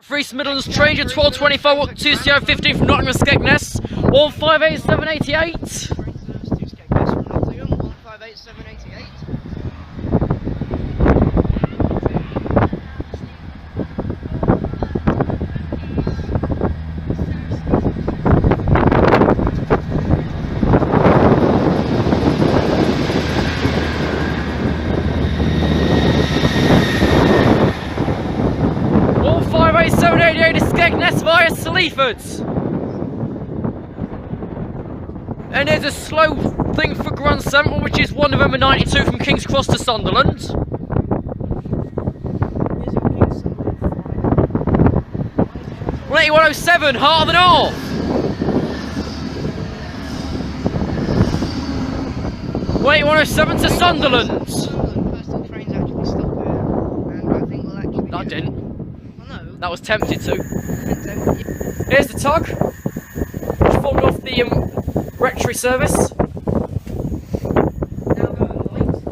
for East Midlands, train 1224 2CO15 from Nottingham Skegness, 158788. Via Sleaford. And there's a slow thing for Grantham, which is 1 November 92 from King's Cross to Sunderland. 18107, Heart of the North. 18107 to Sunderland. That didn't. That was tempted to. Here's the tug, which formed off the rectory service. Now going light to the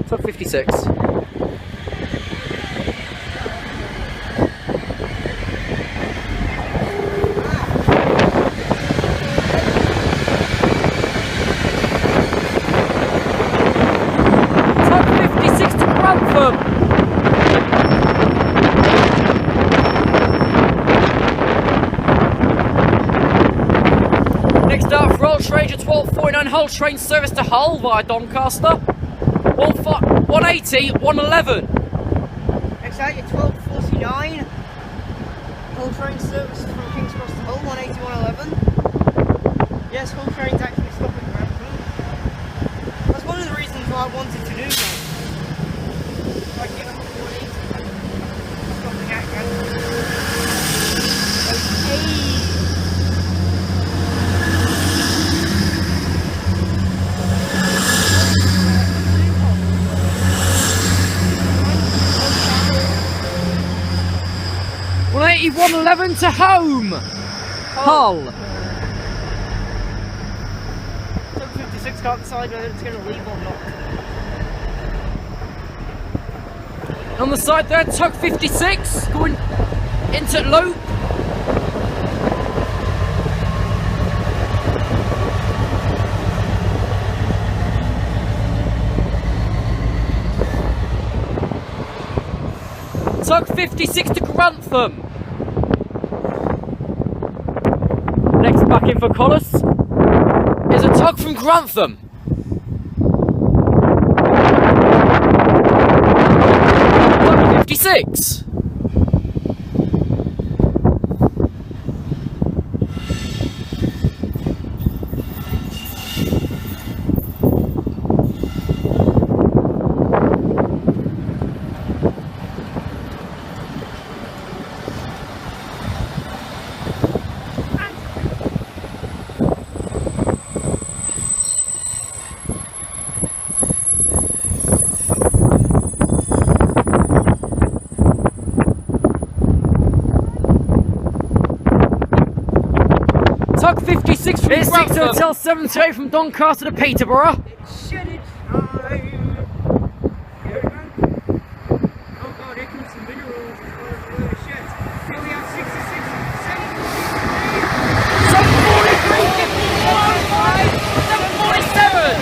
Tug 56. Next up, Royal Trader 1249 Hull train service to Hull via Doncaster. 180 111. Next out, your 1249 Hull train service from King's Cross to Hull, 180 111. Yes, Hull trains actually stop at Grantham. That's one of the reasons why I wanted to do that. I get up to 180, stopping at Grantham. Okay. .180 111 to home. Hull. Tug 56 can't decide whether it's going to leave or not. On the side there, Tug 56 going into loop. Tug 56 to Grantham. Next back in for Collis is a tug from Grantham. Tug 56. Tug 56 from Grantham. Hotel 78 from Doncaster to Peterborough. Shut it time. Here we go. Oh god, here comes some minerals as well as a load of shit. Here we have 66, 743, 747.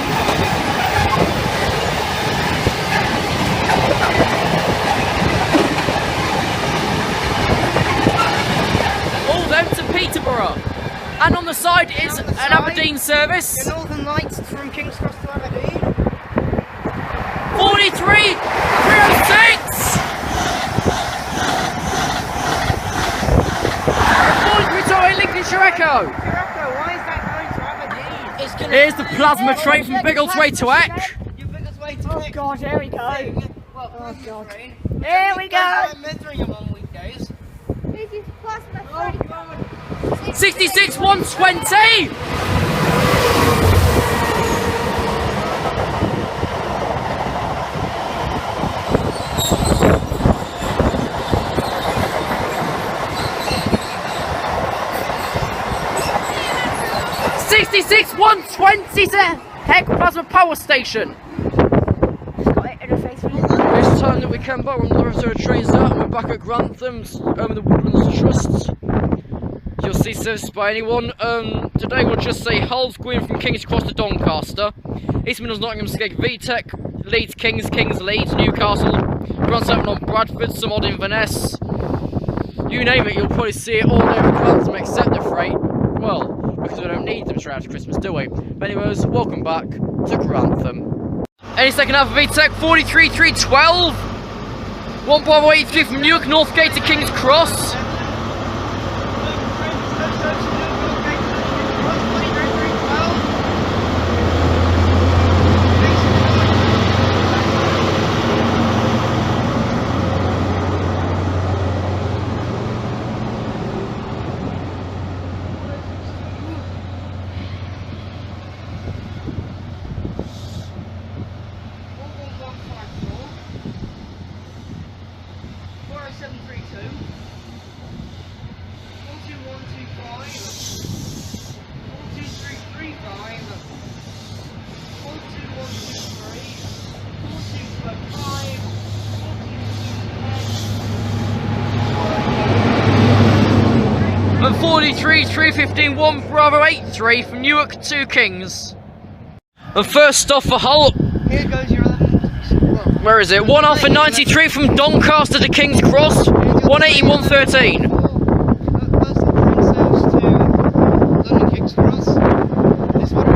All them to Peterborough. And on the side is an Aberdeen service. The Northern Lights from King's Cross to Aberdeen. 43 306. 43 to Lincolnshire Echo. Why is that going to Aberdeen? Here's the plasma train from Biggleswade to Eck. You Biggleswade to Eck. Oh god, here we go. Well, Oh god. train. Here we go. I'm mentoring him on weekdays. This is plasma Oh train. god. 66 120. 66 120 to Heck Plasma Power Station. Just got it in the face. This time that we came back, we're on the return trains out, and we're back at Grantham's, the Woodlands Trust. You'll see services by anyone. Today we'll just say Hull's going from King's Cross to Doncaster, East Midlands, Nottingham, Skeg, VTech, Leeds, Kings, Leeds, Newcastle, Grantham on Bradford, some odd Inverness. You name it, you'll probably see it all over Grantham except the freight. Well, because we don't need them straight after Christmas, do we? But anyways, welcome back to Grantham. Any second half of VTech, 43.312. 1.83 from Newark, Northgate to King's Cross. And 43.315 1 Bravo 83 from Newark to Kings. And first stop for Hull. Here goes your 11. Where is it? 1 Alpha 93 from Doncaster to King's Cross. 181.13. First up train serves to London King's Cross. This one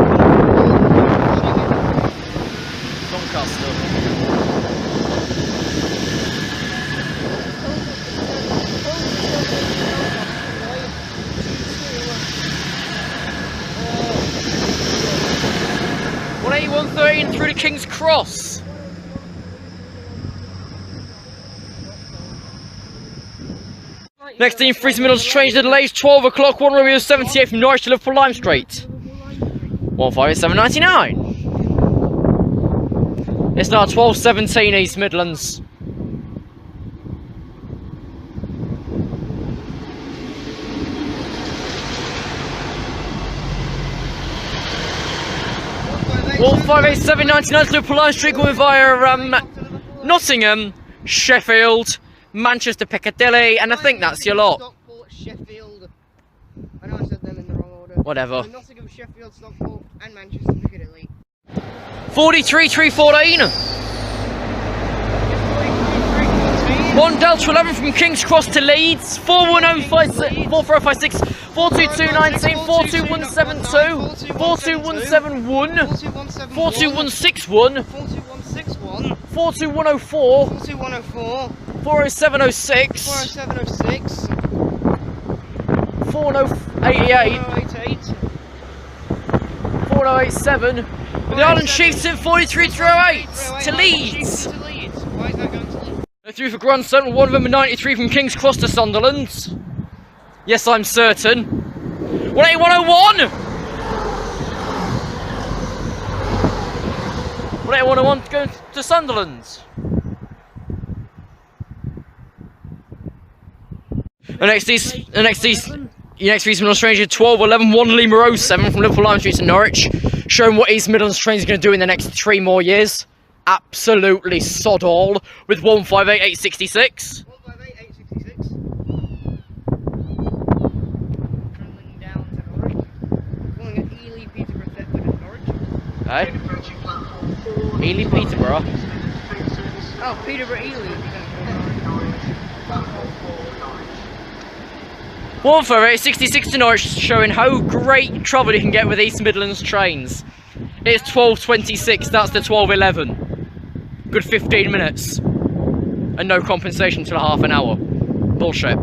Doncaster. Through to King's Cross. Next in Freeze Middle's trains the delays 12 o'clock, 1 Romeo 78 from Norwich to Liverpool Lime Street. 157.99. It's now 12:17 East Midlands. Wall 587.99 to Liverpool Lime Street going via Nottingham, Sheffield, Manchester Piccadilly, and I think that's your lot. Stockport, Sheffield. I know I said them in the wrong order. Whatever. Nottingham, Sheffield, Stockport, and Manchester Piccadilly. 43.314. 1 Delta 11 from King's Cross to Leeds. 41056, 44056, 42219, 42172, 42171, 42161, 42104, 40706, 4088, 4087. The Island Chiefs at 43.308 to Leeds. Why is that going to Leeds? Through for Grantham, 1 November 93 from King's Cross to Sunderland. Yes, I'm certain. 18101! 18101 going to Sunderland. The next East Midlands train is 1211 1 Lima 07 from Liverpool Lime Street to Norwich, showing what East Midlands trains are going to do in the next 3 more years. Absolutely sod all with 158.866. 158.866. Travelling down to Norwich. Calling at Ely, Peterborough, Thetford and Norwich. Hey? Ely, Peterborough. Oh, Peterborough, Ely. 158.66 to Norwich, showing how great travel you can get with East Midlands trains. It's 12.26, that's the 12.11. Good 15 minutes. And no compensation till half an hour. Bullshit.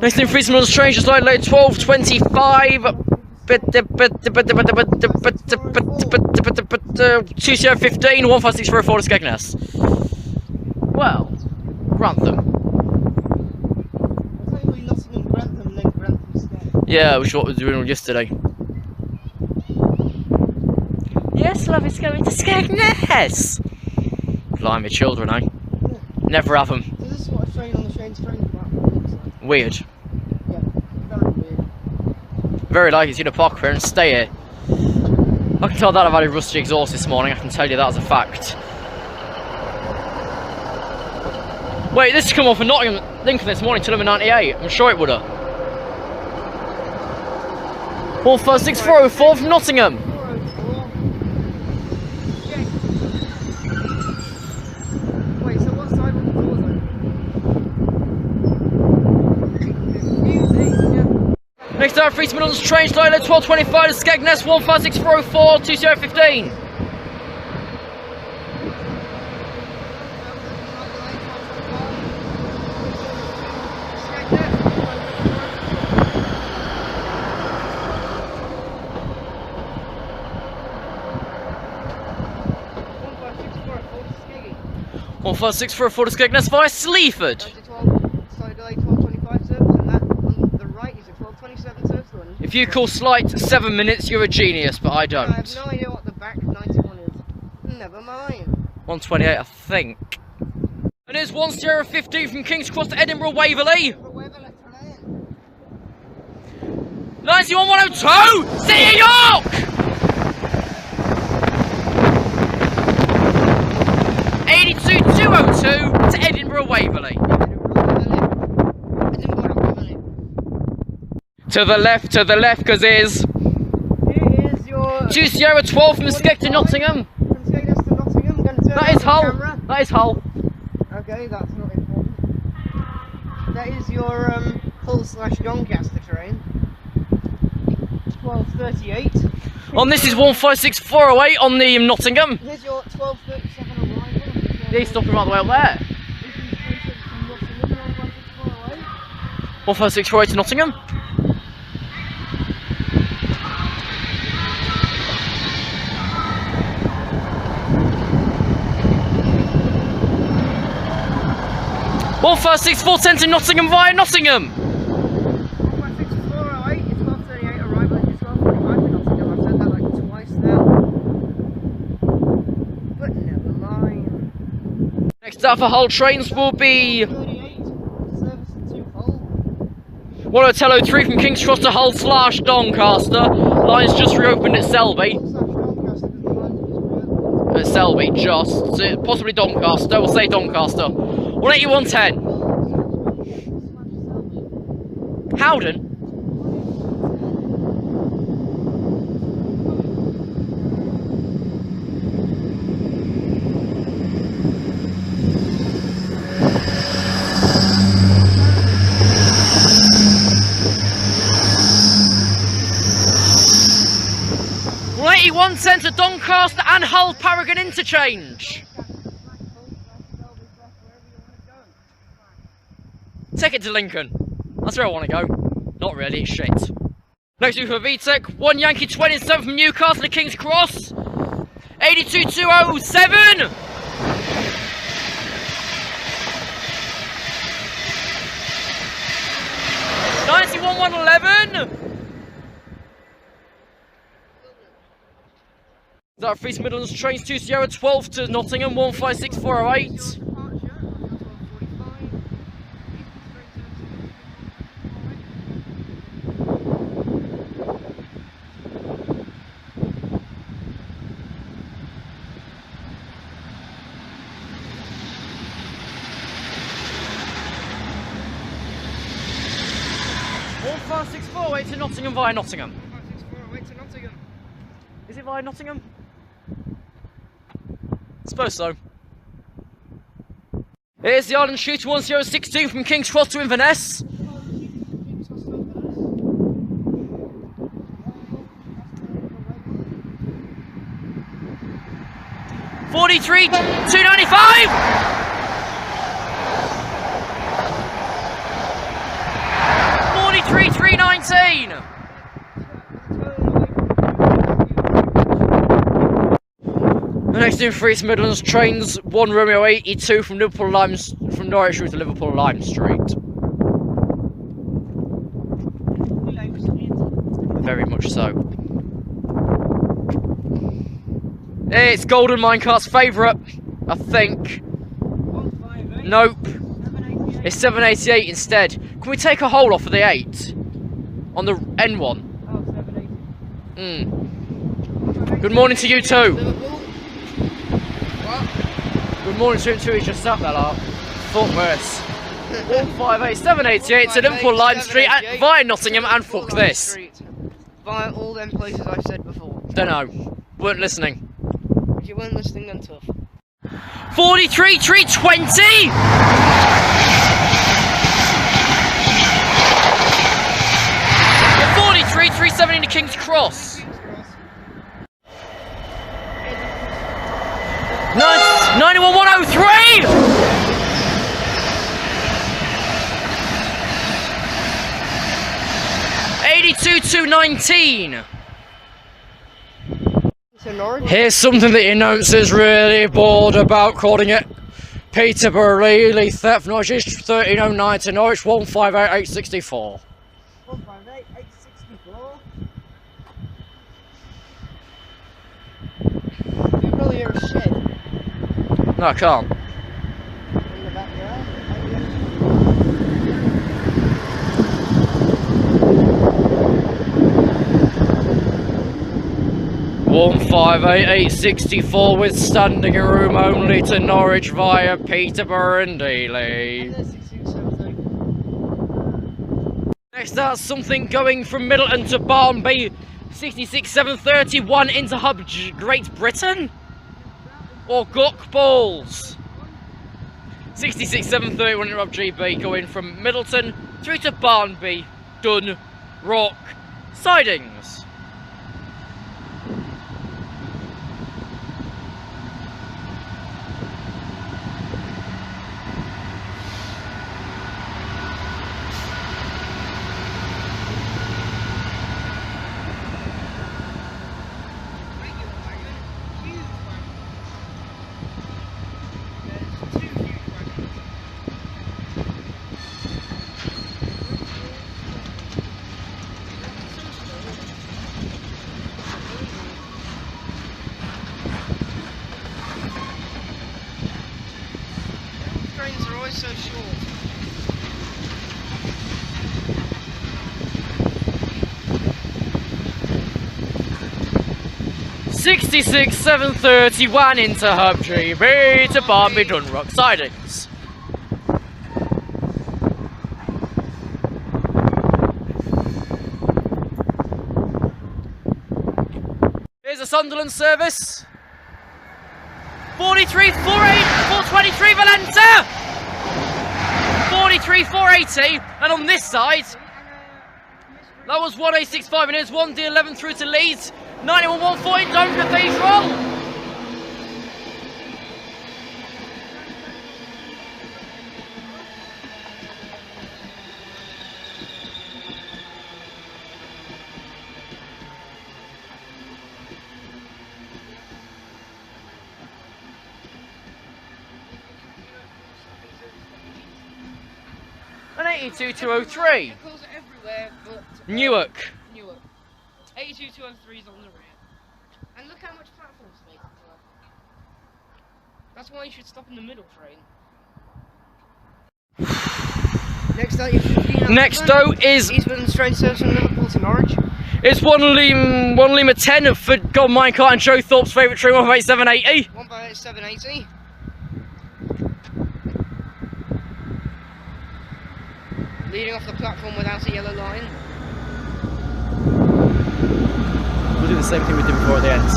Next in Freeze Midlands train just like late 12.25. 2015, 15644 to Skegness. Well, Grantham. Yeah, which is what we were doing yesterday. Yes, love is going to Skegness. Blimey, children, eh? Yeah. Never have them. So this is what a train on the train's train about looks like. Weird. Yeah, very weird. Very likely he's going to park here and stay here. I can tell that I've had a rusty exhaust this morning, I can tell you that as a fact. Wait, this has come off of Lincoln this morning to number 98. I'm sure it would have. 156404 from Nottingham. Wait, so what side was the doors open? Next out, East Midlands train starting at 12:25 to Skegness, 156404 2015. One 156404 to Skegness via Sleaford. If you call slight 7 minutes, you're a genius, but I don't. I have no idea what the back 91 is. Never mind. 128, I think. And here's 1015 from King's Cross to Edinburgh Waverley. 91102, City of York! 82202 to Edinburgh Waverley. To the left, cause here's Here is your 2 Sierra 12 from Skeg to Nottingham. From Skegness to Nottingham. Gonna turn That is on the Hull. camera. That is Hull. Okay, that's not important. That is your Hull/Doncaster train. 1238. On this is 156408 on the Nottingham. Here's your 1237 arrival. He's stopping right the way up there. 156408 to Nottingham. One 156410 to Nottingham via Nottingham. 156408 is 1238 arrival and 1245 to Nottingham. I've said that like twice now. But never mind. Next up for Hull trains will be 38, service to Hull. 1003 from King's Cross to Hull / Doncaster. Line's just reopened at Selby. At Selby, just. So possibly Doncaster, we'll say Doncaster. 18110. Howden? Centre Doncaster and Hull Paragon interchange. Take it to Lincoln. That's where I want to go. Not really, it's shit. Next week for VTEC, 1 Yankee 27 from Newcastle to King's Cross. 82207. $91,111. That for East Midlands trains 2 Sierra 12 to Nottingham 156408. To Nottingham via Nottingham. 156408 to Nottingham. Is it via Nottingham? Suppose so. Here's the Island Shooter 1016 from King's Cross to Inverness. $43,295. 43,319. The next in for East Midlands trains 1 Romeo 82 from Norwich Street to Liverpool Lime Street. Very much so. It's Golden Minecart's favourite, I think. Nope. It's 788 instead. Can we take a hole off of the 8? On the N1? Oh, Good morning to you too. Liverpool. What? Good morning to him too, he's just up there like. Fuck worse. 158788 to Liverpool Lime Street at via Nottingham and fuck this. Via all them places I've said before. Don't know. Weren't listening. If you weren't listening, then tough. 43,320! 43,370 to King's Cross. 91,103! 82,219. Here's something that the announcer's really bored about, calling it Peterborough Ely theft. Norwich 1309 to Norwich 158864. 158864. You can probably hear a shed No, I can't. in the background. 158864 with standing room only to Norwich via Peterborough and Ely. Next up, something going from Middleton to Barnby. 66731 into Hub Great Britain? Or Gok Balls? 66731 into Hub GB going from Middleton through to Barnby, Dun, Rock, Sidings. Trains are always so short. 66,731 into Hub GB to Barnby, Dunrock Sidings. Here's a Sunderland service. 43,423 Valenta! 43,480, and on this side, that was 1865, and here's 1D11 through to Leeds. 91,140 Dome Cathedral. And 82,203. It calls it everywhere, but Newark. 82203 is on the rear. And look how much platform space it's got. That's why you should stop in the middle train. Next up, Next though is East Midlands train service from Liverpool to Norwich. it's one Lima 10 for God Minecart and Joe Thorpe's favourite train 18780. 158,780. Leading off the platform without a yellow line. We'll do the same thing we did before at the end.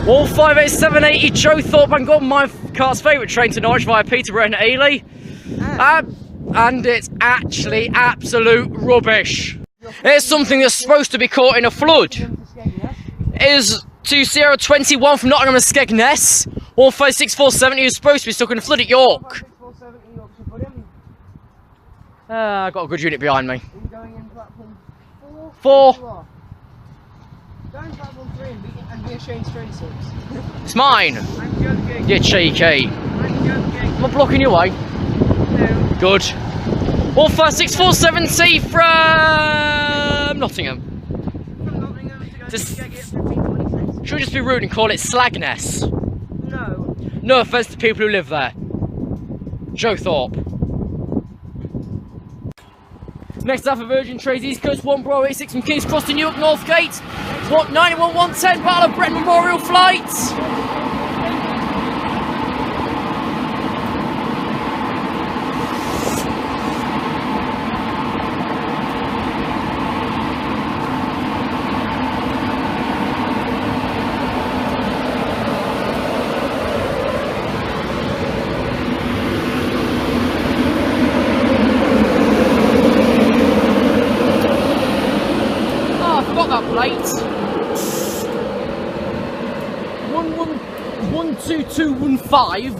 158780 Joe Thorpe and God Minecart's favourite train to Norwich via Peterborough and Ely. And it's actually absolute rubbish. It's something that's supposed to be caught in a flood. Is to Sierra 21 from Nottingham and Skegness. 156470 is supposed to be stuck in a flood at York. I've got a good unit behind me. Going in platform 4. Go in platform 3 and be ashamed train service. It's mine. I'm joking. You cheeky. I'm joking. Am I blocking your way? No. Good. 156470 from Nottingham. From Nottingham to go to Just- Skeggy at 1526. Should we just be rude and call it Slagness? No. No offence to people who live there. Joe Thorpe. Next up for Virgin Trains East Coast 186 from King's Cross to Newark Northgate. 91-110 Battle of Brett Memorial Flight. Plate 12215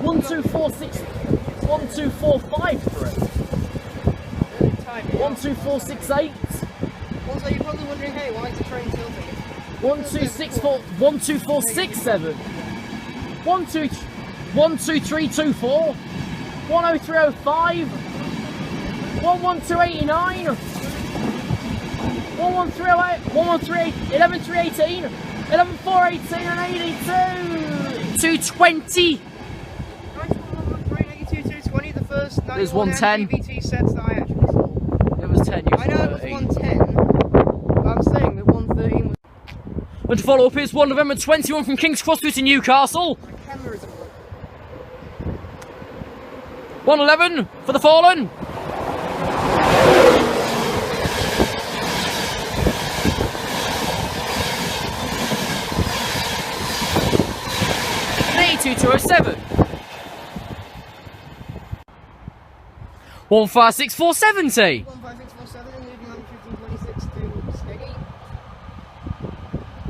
1246 12453 12468. Also, you're probably wondering, hey, why is the train tilting? 1264 12467 12324 10305 11289 11308, 113, 11318, 11418 and 82. 220. 220, the first 91 There's 110. DVT sets that I actually saw. It was 10. I know it was 110, but I'm saying that 113 was... And to follow up is 1 November 21 from King's Cross through to Newcastle. My camera isn't working. 111 for the fallen. 207. 156470. 15647 and moving on 1526 to Skeggy.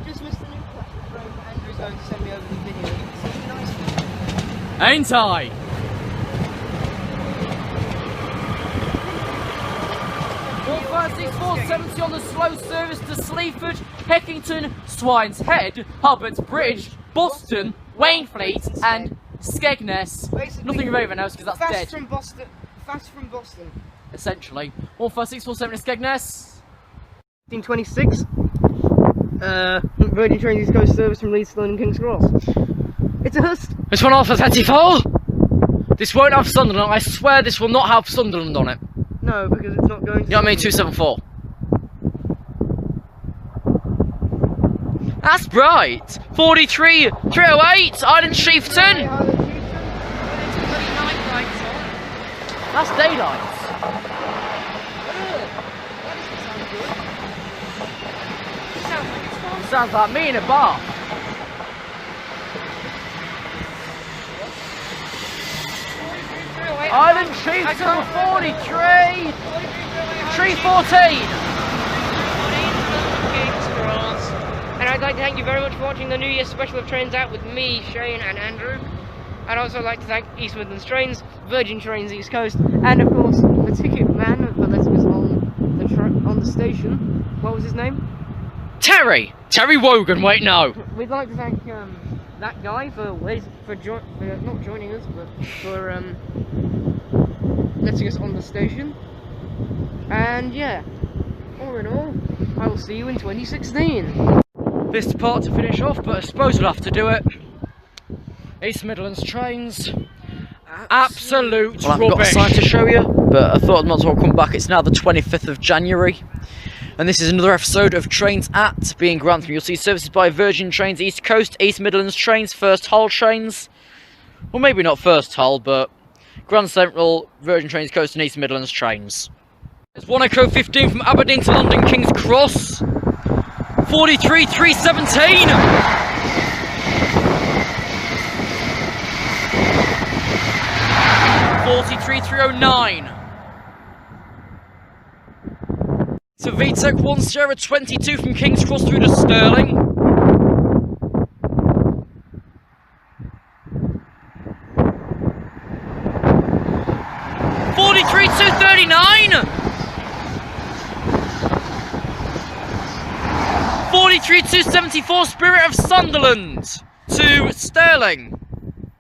Just missed a new plastic frame. Andrew's going to send me over the video. It's nice. Ain't I? 156470 on the slow service to Sleaford, Heckington, Swine's Head, Hubbards Bridge, Boston, Wainfleet and Skegness. Basically, nothing of over now because that's fast dead. Fast from Boston. Essentially. 156470 to Skegness. 1526. Virgin Trains East Coast service from Leeds to London King's Cross. It's a Hust. This one Alpha 34. This won't have Sunderland. I swear this will not have Sunderland on it. No, because it's not going to. You know what I mean? 274. That's bright. 43 308 Island Chieftain. That's daylight. Sounds like me in a bar. Island Chieftain 43 314. And I'd like to thank you very much for watching the New Year special of Trains Out with me, Shane and Andrew. I'd also like to thank East Midlands Trains, Virgin Trains East Coast, and of course the ticket man that let us on the station. What was his name? Terry Wogan. Wait, no. We'd like to thank that guy for not joining us, but for letting us on the station. And yeah, all in all, I will see you in 2016. This part to finish off, but I suppose we'll have to do it. East Midlands Trains. Absolute well, I haven't got a rubbish. sign to show you, but I thought I might as well come back. It's now the 25th of January. And this is another episode of Trains At, being Grantham. You'll see services by Virgin Trains East Coast, East Midlands Trains, First Hull Trains. Well, maybe not First Hull, but Grand Central, Virgin Trains Coast and East Midlands Trains. There's 1 Echo 15 from Aberdeen to London King's Cross. 43 317. 43 309. So VTEC 1 Sierra 22 from King's Cross through to Stirling. 43 239. 43 274 Spirit of Sunderland to Stirling,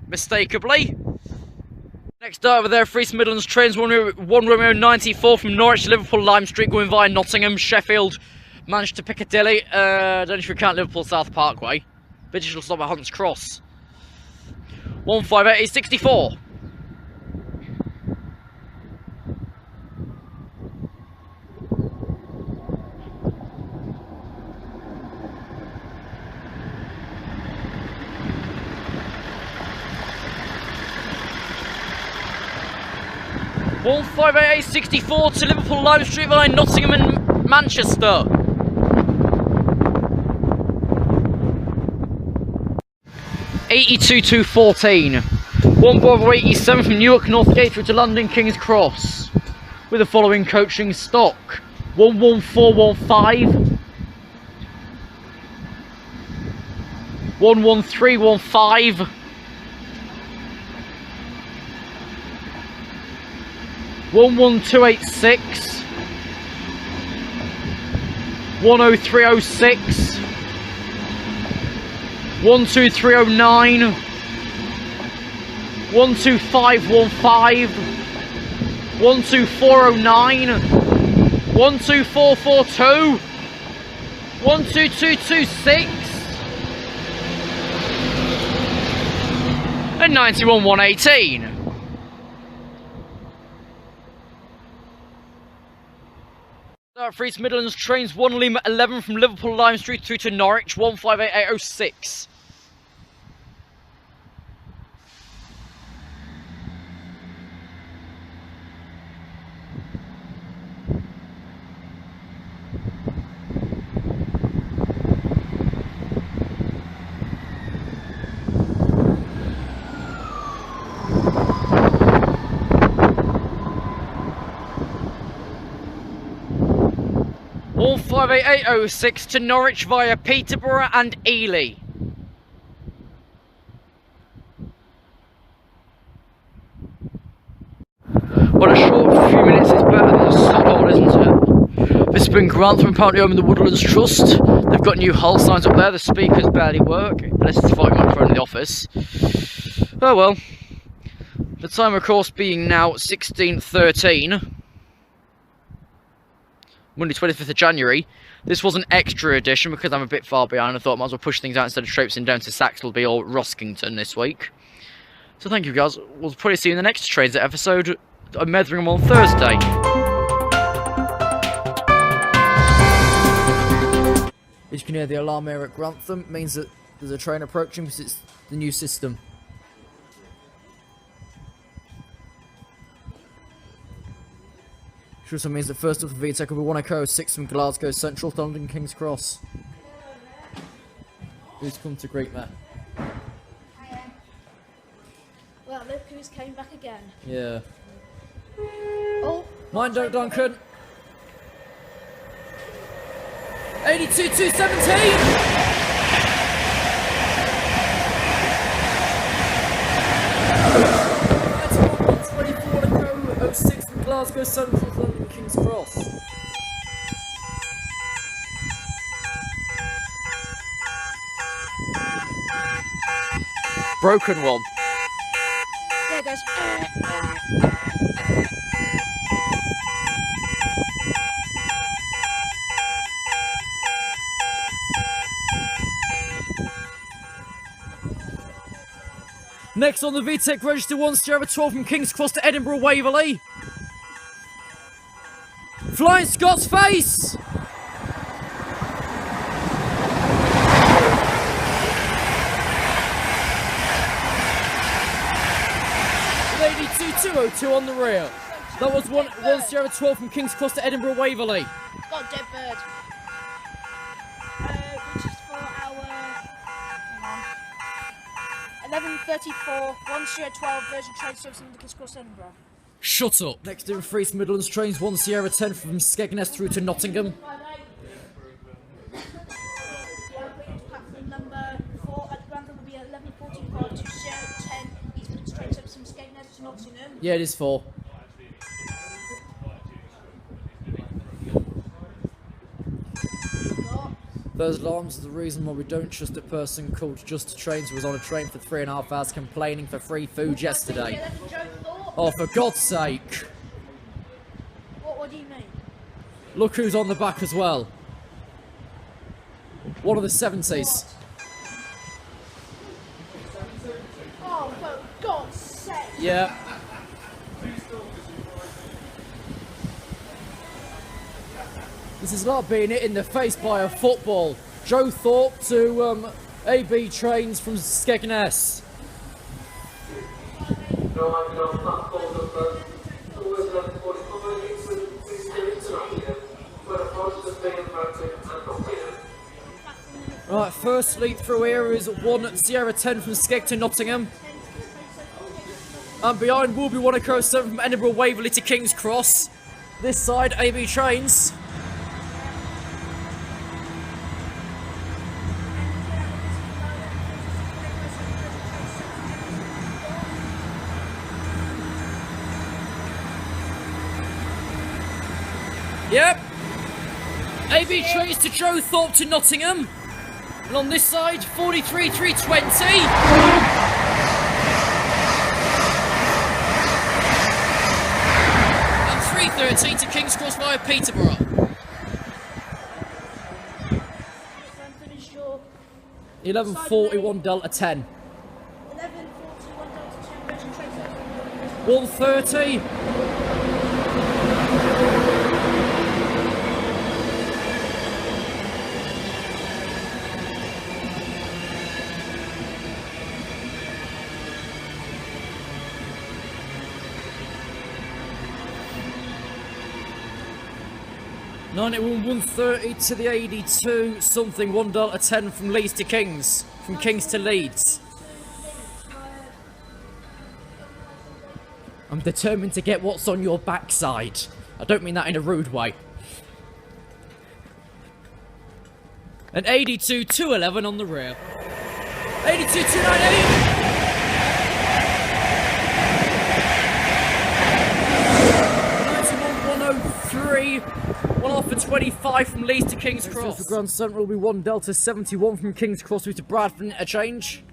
mistakably. Next over there, for East Midlands Trains, 1 Romeo 94 from Norwich to Liverpool Lime Street going via Nottingham, Sheffield, Manchester to Piccadilly. Don't know if you count Liverpool South Parkway. Digital stop at Hunt's Cross. 158 64. 158.64 to Liverpool Lime Street via Nottingham and Manchester. (82.214). 1 Bravo 87 from Newark Northgate through to London King's Cross with the following coaching stock: 11415, 11315, 11286, 10306, 12309, 12515, 12409, 12442, 12226, and 91118. For East Midlands trains 1 Lima 11 from Liverpool Lime Street through to Norwich 158806. All 58806 to Norwich via Peterborough and Ely. Well, a short few minutes is better than a solid, isn't it? This has been Grantham, apparently home in the Woodlands Trust. They've got new hull signs up there, the speakers barely work, unless it's the volume microphone in the office. Oh well. The time, of course, being now 16:13. Monday 25th of January. This was an extra edition because I'm a bit far behind. I thought I might as well push things out instead of traipsing down to Saxelby or Roskington this week. So thank you guys. We'll probably see you in the next Trains episode. I'm Metheringham on Thursday. As you can hear the alarm here at Grantham, it means that there's a train approaching because it's the new system. Which also means that first up for VTEC will be 1 Echo 6 from Glasgow Central to London King's Cross. Who's come to greet me? Well, look who's came back again. Yeah. Oh. Mind out, Duncan. 82.217! Glasgow Central to London King's Cross. Broken one. There goes. Next on the VTEC register 1 Sierra 12 from King's Cross to Edinburgh Waverley. Flying Scots Face! 82.202 on the rear. That was 1 Sierra 12 from King's Cross to Edinburgh Waverley. Got dead bird. Which is for our 11:34 1 Sierra 12 Virgin Train Service in King's Cross, Edinburgh. Shut up. Next in East Midlands trains 1 Sierra 10 from Skegness through to Nottingham. Platform number 4 at Grantham will be 11:45 to Sierra 10 East Midlands Train Service from Skegness to Nottingham. Yeah, it is 4. Those alarms are the reason why we don't trust a person called Just Trains who was on a train for 3.5 hours complaining for free food yesterday. Oh, for God's sake. What do you mean? Look who's on the back as well. One of the 70s. Oh, for God's sake. Yeah. This is like being hit in the face by a football. Joe Thorpe to AB Trains from Skegness. Right, first lead through here is 1 Sierra 10 from Skeg to Nottingham. And behind will be 1 Echo 7 from Edinburgh Waverley to King's Cross. This side, AB Trains. Yep. AB Trains to Joe Thorpe to Nottingham. And on this side, 43 320. And 313 to King's Cross via Peterborough. Grantham is your 1141 Delta 10. 1141 Delta 10 Virgin Train Service. 130. Ninety-one 130 to the 82 something 1 Delta 10 from Leeds to Kings, from Kings to Leeds. I'm determined to get what's on your backside. I don't mean that in a rude way. And 82 211 on the rear. 82 298. 103, 1 off for 25 from Leeds to King's Cross. For Grand Central will be 1 Delta 71 from King's Cross through to Bradford interchange.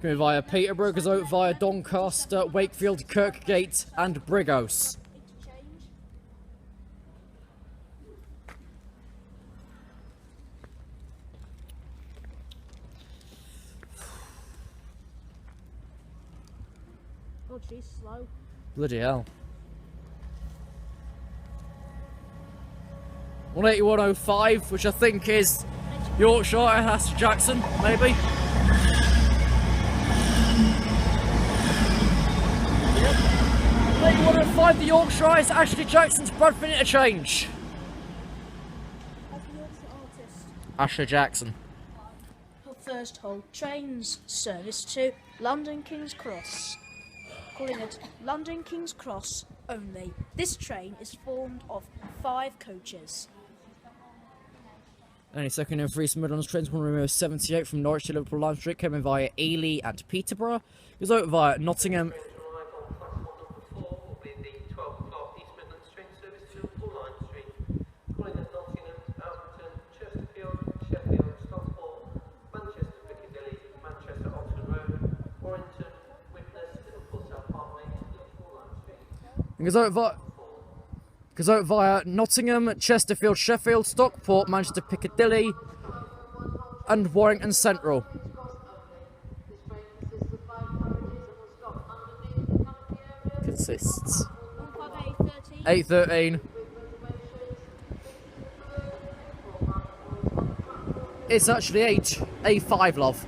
Going via Peterborough, goes out via Doncaster, Wakefield, Kirkgate and Brighouse. Oh jeez, slow. Bloody hell. 181.05, which I think is Yorkshire and Ashley Jackson, maybe. Yep. 181.05, the Yorkshire is Ashley Jackson's Bradford interchange. As the Yorkshire artist. Ashley Jackson. First halt trains service to London King's Cross. Calling it London King's Cross only. This train is formed of 5 coaches. Any second and free Midlands trains, 1 remove 78 from Norwich to Liverpool Line Street, coming via Ely and Peterborough. Goes out via Nottingham. Goes out via Nottingham, Chesterfield, Sheffield, Stockport, Manchester Piccadilly, and Warrington Central. Consists 813. It's actually A5, love.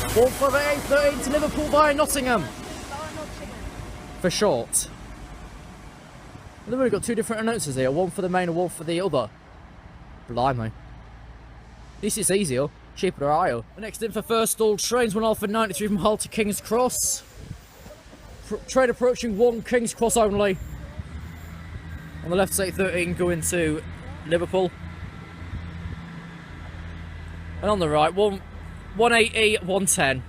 158.13 to Liverpool via Nottingham. For short. They've only got 2 different announcers here, one for the main and one for the other. Blimey. At least it's easier, cheaper to hire. Next in for first stall trains, 1 Alpha 93 from Hull to King's Cross. Train approaching 1 King's Cross only. On the left side 13 going to Liverpool. And on the right, 180, 110.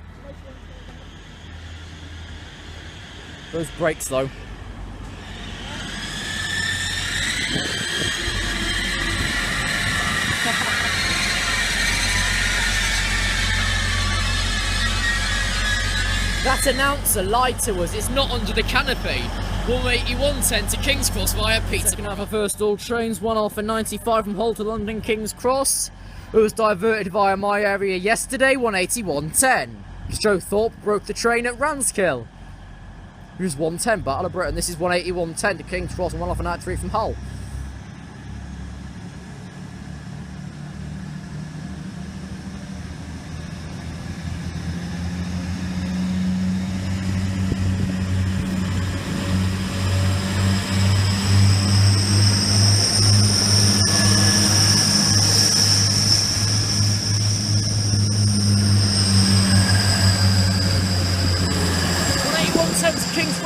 Those brakes though. That announcer lied to us, it's not under the canopy. 180, 110 to King's Cross via Peterborough. Second half of first stall trains, 1 Alpha 95 from Hull to London King's Cross. It was diverted via my area yesterday, 180, 110. Joe Thorpe broke the train at Ranskill. It was 110, Battle of Britain. This is 180, 110 to King's Cross and 1 Alpha 93 from Hull.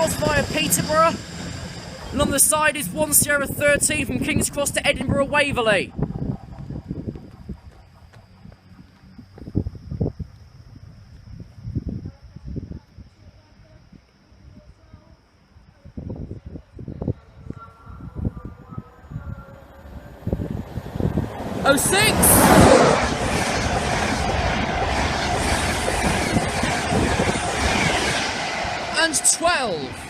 Cross via Peterborough. And on the side is 1 Sierra 13 from King's Cross to Edinburgh Waverley. Oh, 06! And 12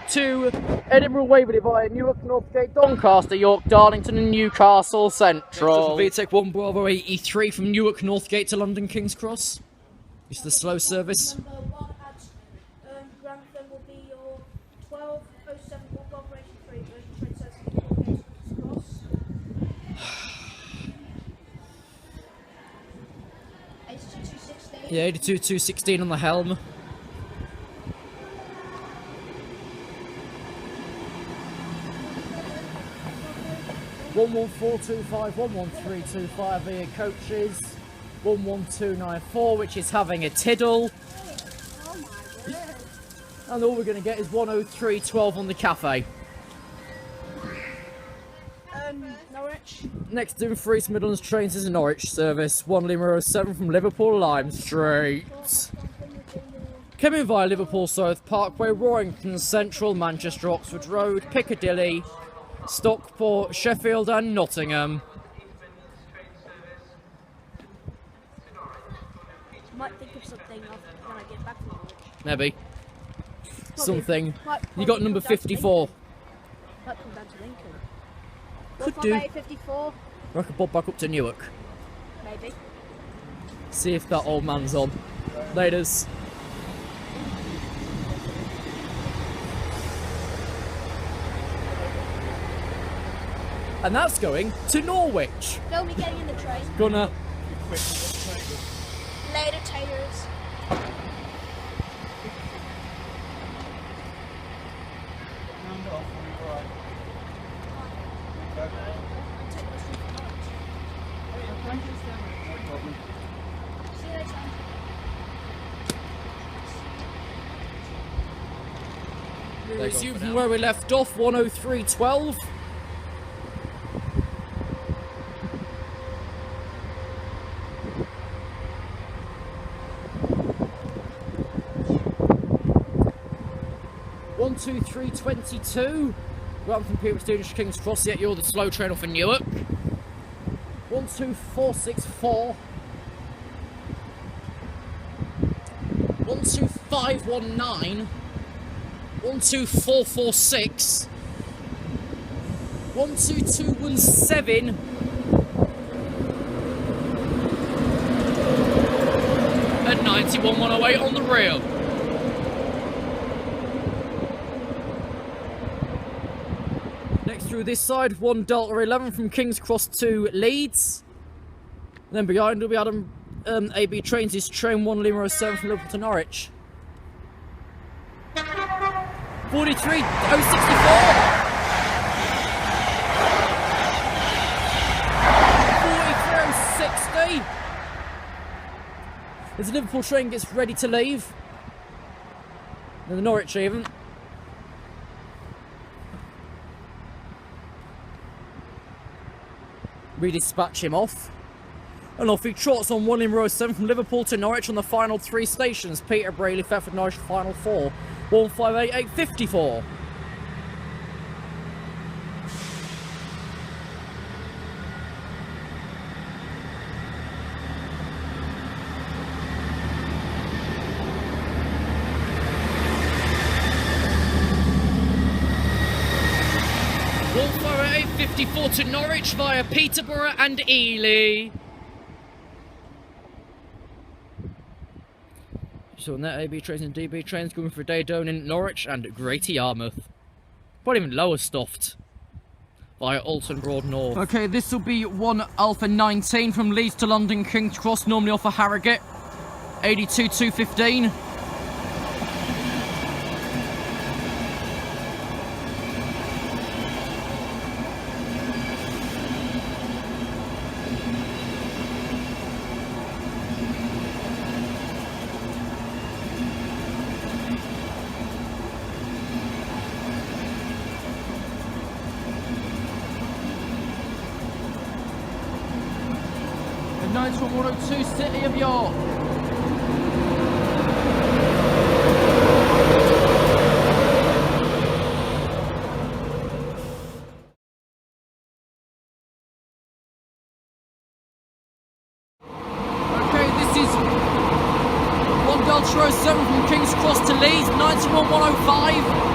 to Edinburgh Waverley via Newark, Northgate, Doncaster, York, Darlington and Newcastle Central. VTEC 1 Bravo 83 from Newark, Northgate to London King's Cross. It's the slow service. Number 1 at Grantham will be your 1207 Walk Operation 3 version train service to King's Cross. 82-216. Yeah, 82-216 on the helm. 114251, 11325 via coaches. 11294, which is having a tiddle. And all we're going to get is 10312 on the cafe. Norwich. Next in for East Midlands Trains is a Norwich service. 1 Lima 07 from Liverpool Lime Street. Coming via Liverpool South Parkway, Roarington Central, Manchester Oxford Road, Piccadilly, Stockport, Sheffield and Nottingham. Might think of something when I get back to Norwich. Maybe. Something. Might You got number 54. Might come down to Lincoln. Could do. 54, I could bob back up to Newark. maybe. See if that old man's on. Laters. And that's going to Norwich. Film me getting in the train. Gonna. Later, taters. See you later. We resume from where we left off, 10312. One, 2, 3, 22. Grantham People Students King's Cross, yet you're the slow train off in Newark. 1, 2, 4, 6, 4. 1, 2, 5, 1, 9. 1, 2, 4, 4, 6. 1, 2, 2, 1, 7. And 91 108 on the rail. Next through this side, 1 Delta 11 from King's Cross to Leeds. Then behind will be Adam AB Trains is train 1 Lima 07 from Liverpool to Norwich. 43 064. 43 060. As the Liverpool train gets ready to leave. And the Norwich even. We dispatch him off. And off he trots on 1 Lima 07 from Liverpool to Norwich on the final 3 stations. Peterborough, Thetford, Norwich, final 4. 158854. .54 to Norwich via Peterborough and Ely. So net AB trains and DB trains going for a day down in Norwich and Greater Yarmouth. Probably even lower stuffed. Via Alton Broad North. Okay, this will be 1 Alpha 19 from Leeds to London King's Cross, normally off of Harrogate. 82 215. 91102 City of York. Okay, this is 1 Delta 07 from King's Cross to Leeds, 91105.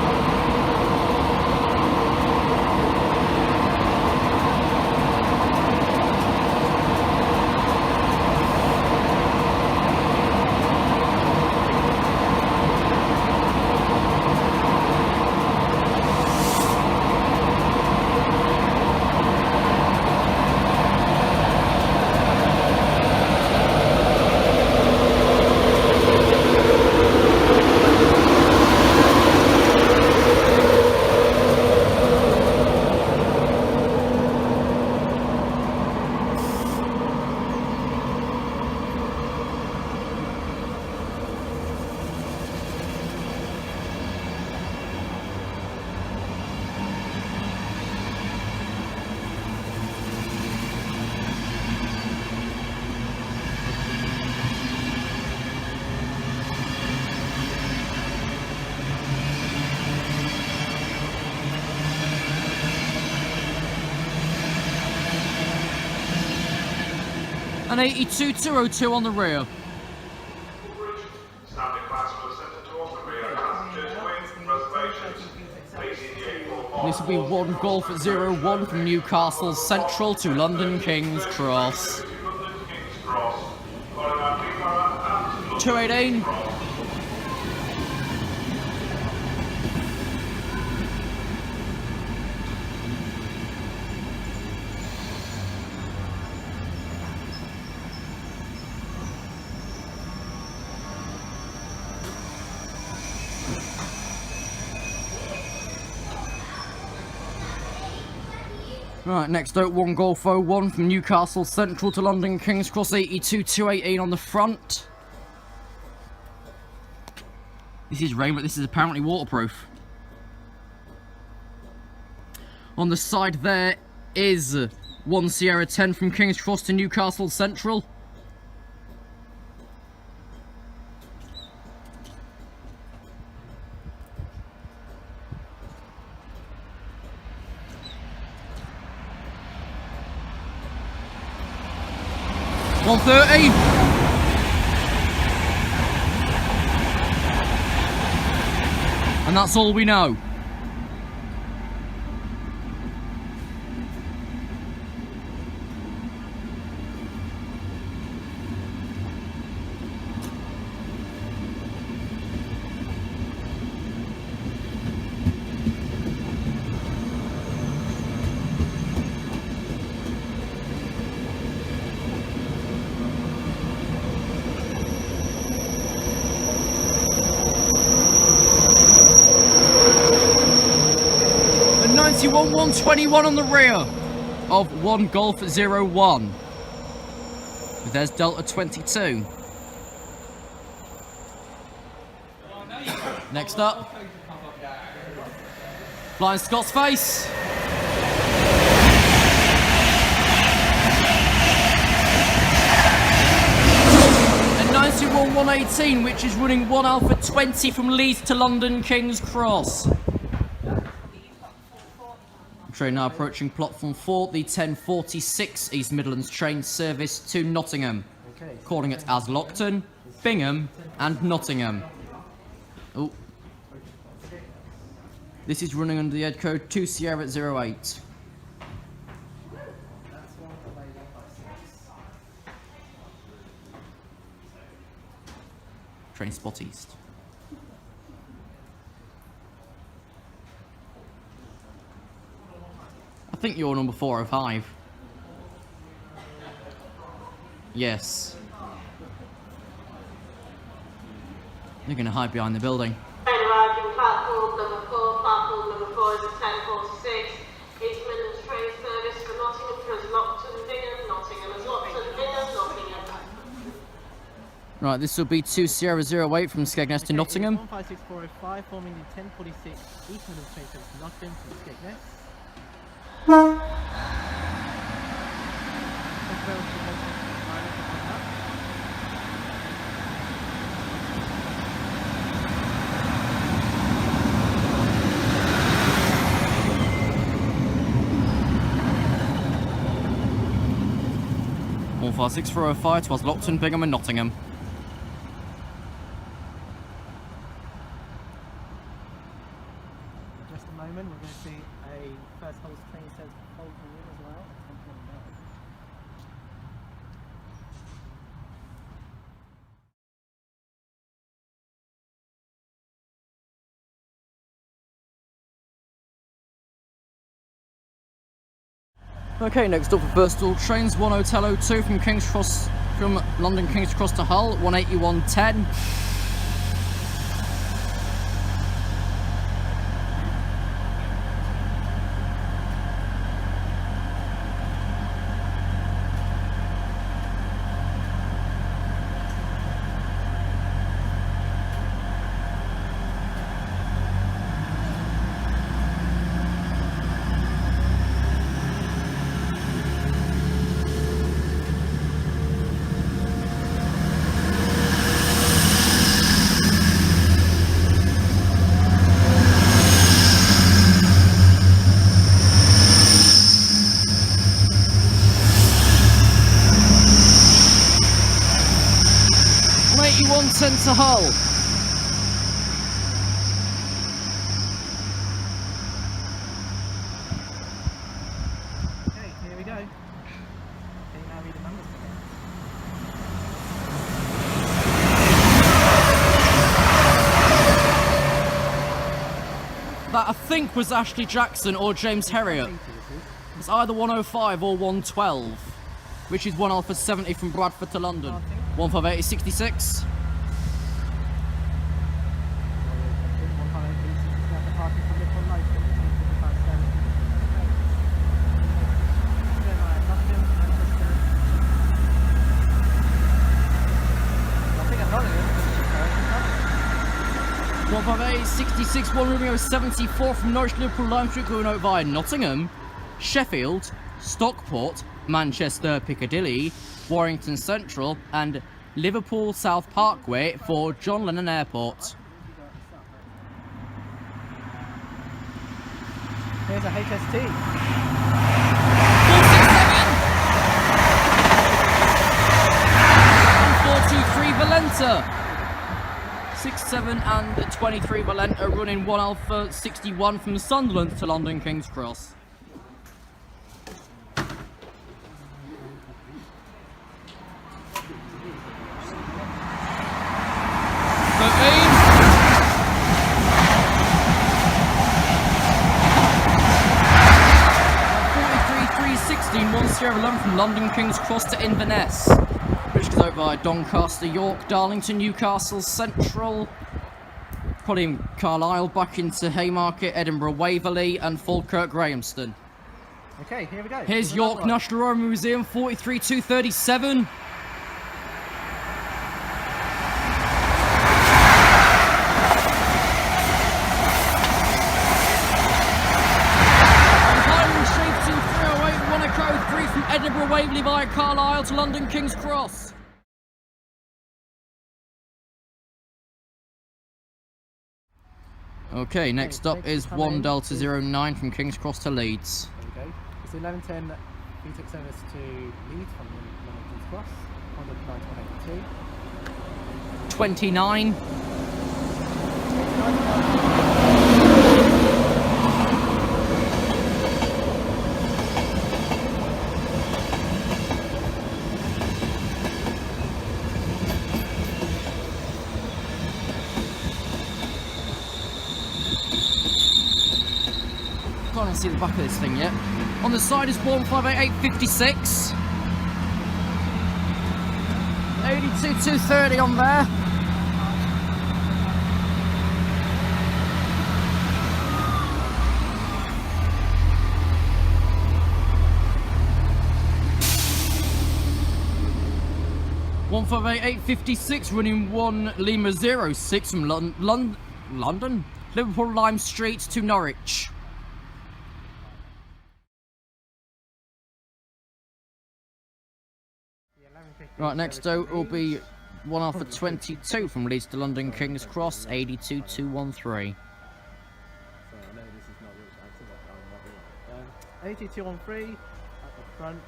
And 82202 on the rear. This will be 1 Golf 01 from Newcastle Central to London King's Cross. 218. Right, next up, 1 Golf 01 from Newcastle Central to London King's Cross, 82218 on the front. This is rain, but this is apparently waterproof. On the side there is 1 Sierra 10 from King's Cross to Newcastle Central. $130. And that's all we know. And 91-121 on the rear of 1 Golf 01. There's Delta 22. Next up, Flying Scots Face. And 91-118, which is running 1 Alpha 20 from Leeds to London King's Cross. Train now approaching platform 4, the 1046 East Midlands train service to Nottingham. Calling it as Lockton, Bingham and Nottingham. Oh. This is running under the head code 2 Sierra 08. Train spot east. I think you're number 405. Yes. They're going to hide behind the building. Train arriving platform number 4 is a 1046. East Midlands train service for Nottingham to Lockton, Bingham, Nottingham as Lockton, Bingham, Nottingham. Right, this will be 2 Sierra 08 from Skegness to Nottingham. 156405 forming the 1046 East Midlands train service to Nottingham from Skegness. 156 towards Lockton, Bingham and Nottingham. In just a moment, we're going to see a first Hull's train service for Hull as well. Okay, next up for first all trains, 1 Hotel 02 from King's Cross, from London King's Cross to Hull, 18110. To Hull. Okay, here we go. Can you now read the numbers for me? That I think was Ashley Jackson or James Herriot. It's either 105 or 112, which is 1 Alpha 70 from Bradford to London. 158 is 66. Bravo 66, 1 Romeo 74 from Norwich Liverpool Lime Street going out via Nottingham, Sheffield, Stockport, Manchester Piccadilly, Warrington Central and Liverpool South Parkway for John Lennon Airport. Here's a HST. 423 Valenta. 67 and 23 Valenta running 1 Alpha 61 from Sunderland to London King's Cross. Sierra 11 from London King's Cross to Inverness, which goes out via Doncaster, York, Darlington, Newcastle Central, probably in Carlisle, back into Haymarket, Edinburgh, Waverley and Falkirk, Grahamston. Okay, here we go. Here's York National Railway Museum, 43237. Edinburgh Waverley via Carlisle to London King's Cross. Okay, next up is 1 Delta 09 from King's Cross to Leeds. There we go. It's 1110 VTEC service to Leeds from London King's Cross, 19182. 29. Can't see the back of this thing yet. On the side is 158856. 82230 on there. $158.56 running 1 Lima 06 from London, Liverpool Lime Street to Norwich. Right, next out will be 1 Alpha 22 from Leeds to London King's Cross, 82213. 82213 at the front.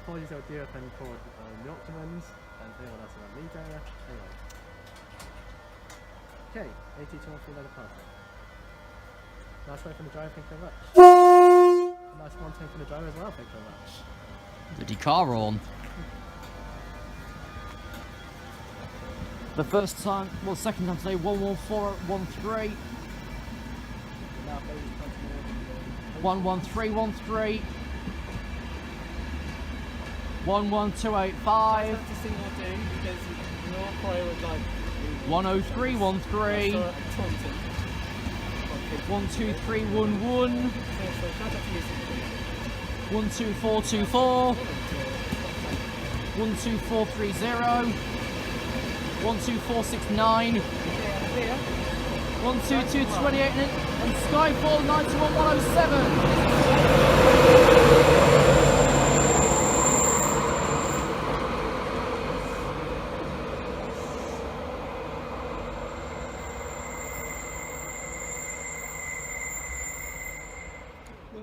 apologies I'll do if any called the Optimums and anyone else around Leeds area. Anyway. Okay, 8213 letter parcel. Nice one from the driver, thank you very much. Nice one from the driver as well, thank you very much. The car on. The first time, well, second time today, 11413. 11313. 11285. 10313. 12311. 12424. 12430. 12469. 12228 and Skyfall 91107.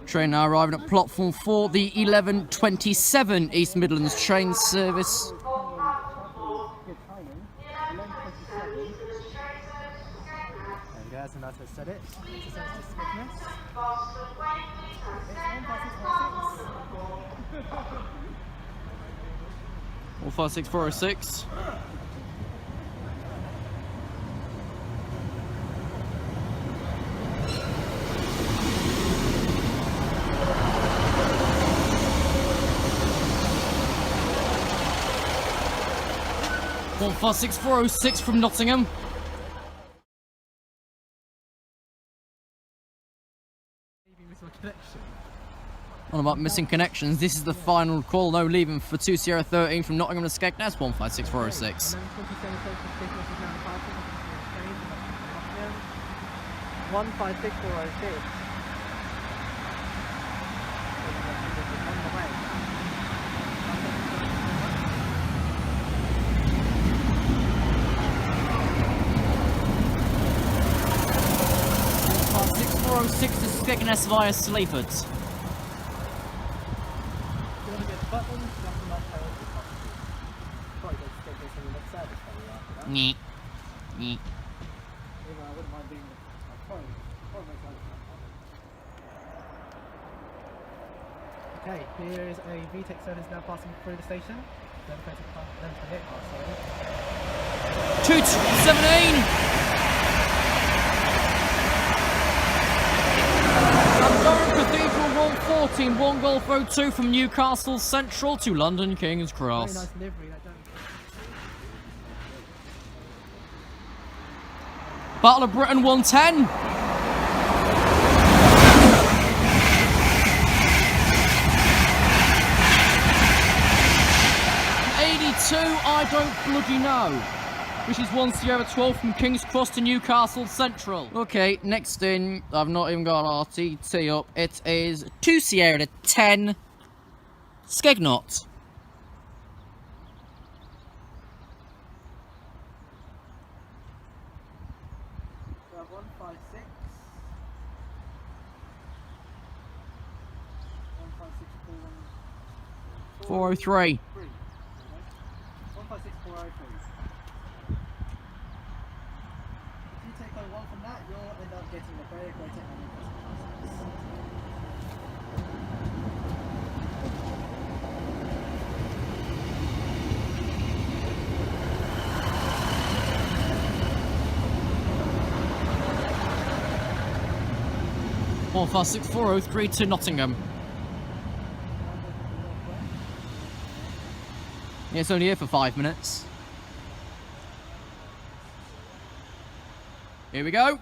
Train now arriving at platform 4, the 11:27 East Midlands train service. Guys, and that's said it. 156 406. One 46406 from Nottingham. On about missing connections, this is the final call, no leaving for 2 Sierra 13 from Nottingham to Skegness, 156406. 156406. 406 to Skegness via Sleaford. Nyeh. Nyeh. Okay, here is a VTEC service now passing through the station. 217. Cathedral 114, 1 Golf Road 2 from Newcastle Central to London King's Cross. Very nice livery, that don't... Battle of Britain 110. I don't bloody know. Which is 1 Sierra 12 from King's Cross to Newcastle Central. Okay, next in, I've not even got RTT up. It is 2 Sierra 10, Skegnott. Four oh three. 156403. If you take on one from that, you'll end up getting the very great technology. 156 to Nottingham. Yeah, it's only here for 5 minutes. Here we go.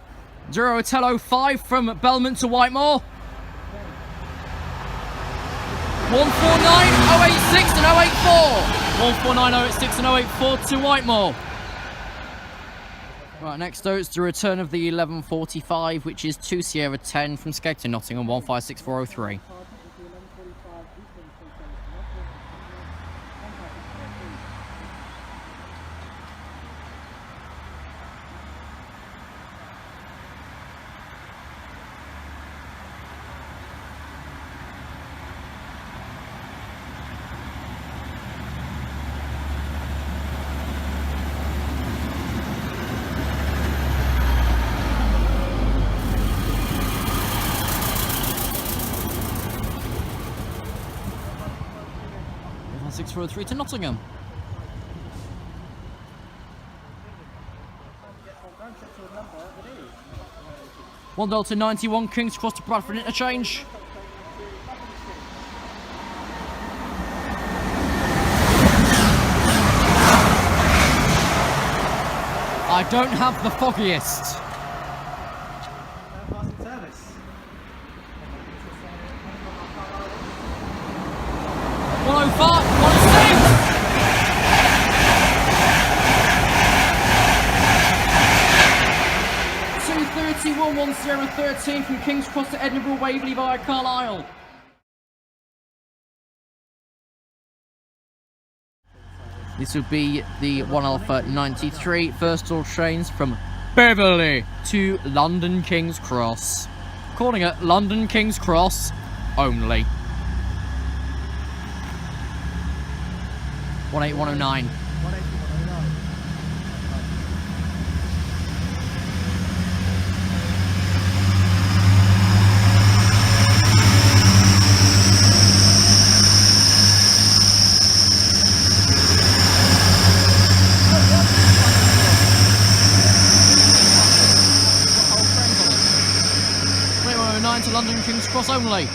0 Otello 5 from Belmont to Whitemore. 149 086 and 084. 149 086 and 084 to Whitemore. Right, next though it's the return of the 11:45, which is 2 Sierra 10 from Skeg to Nottingham, 156403. 403 to Nottingham. One Delta 91, King's Cross to Bradford interchange. I don't have the foggiest. 105, 106. 231 1013 from King's Cross to Edinburgh Waverley via Carlisle. This would be the 1 Alpha 93 first all trains from Beverley to London King's Cross. Calling it London King's Cross only. 18109. 18109. To London King's Cross only.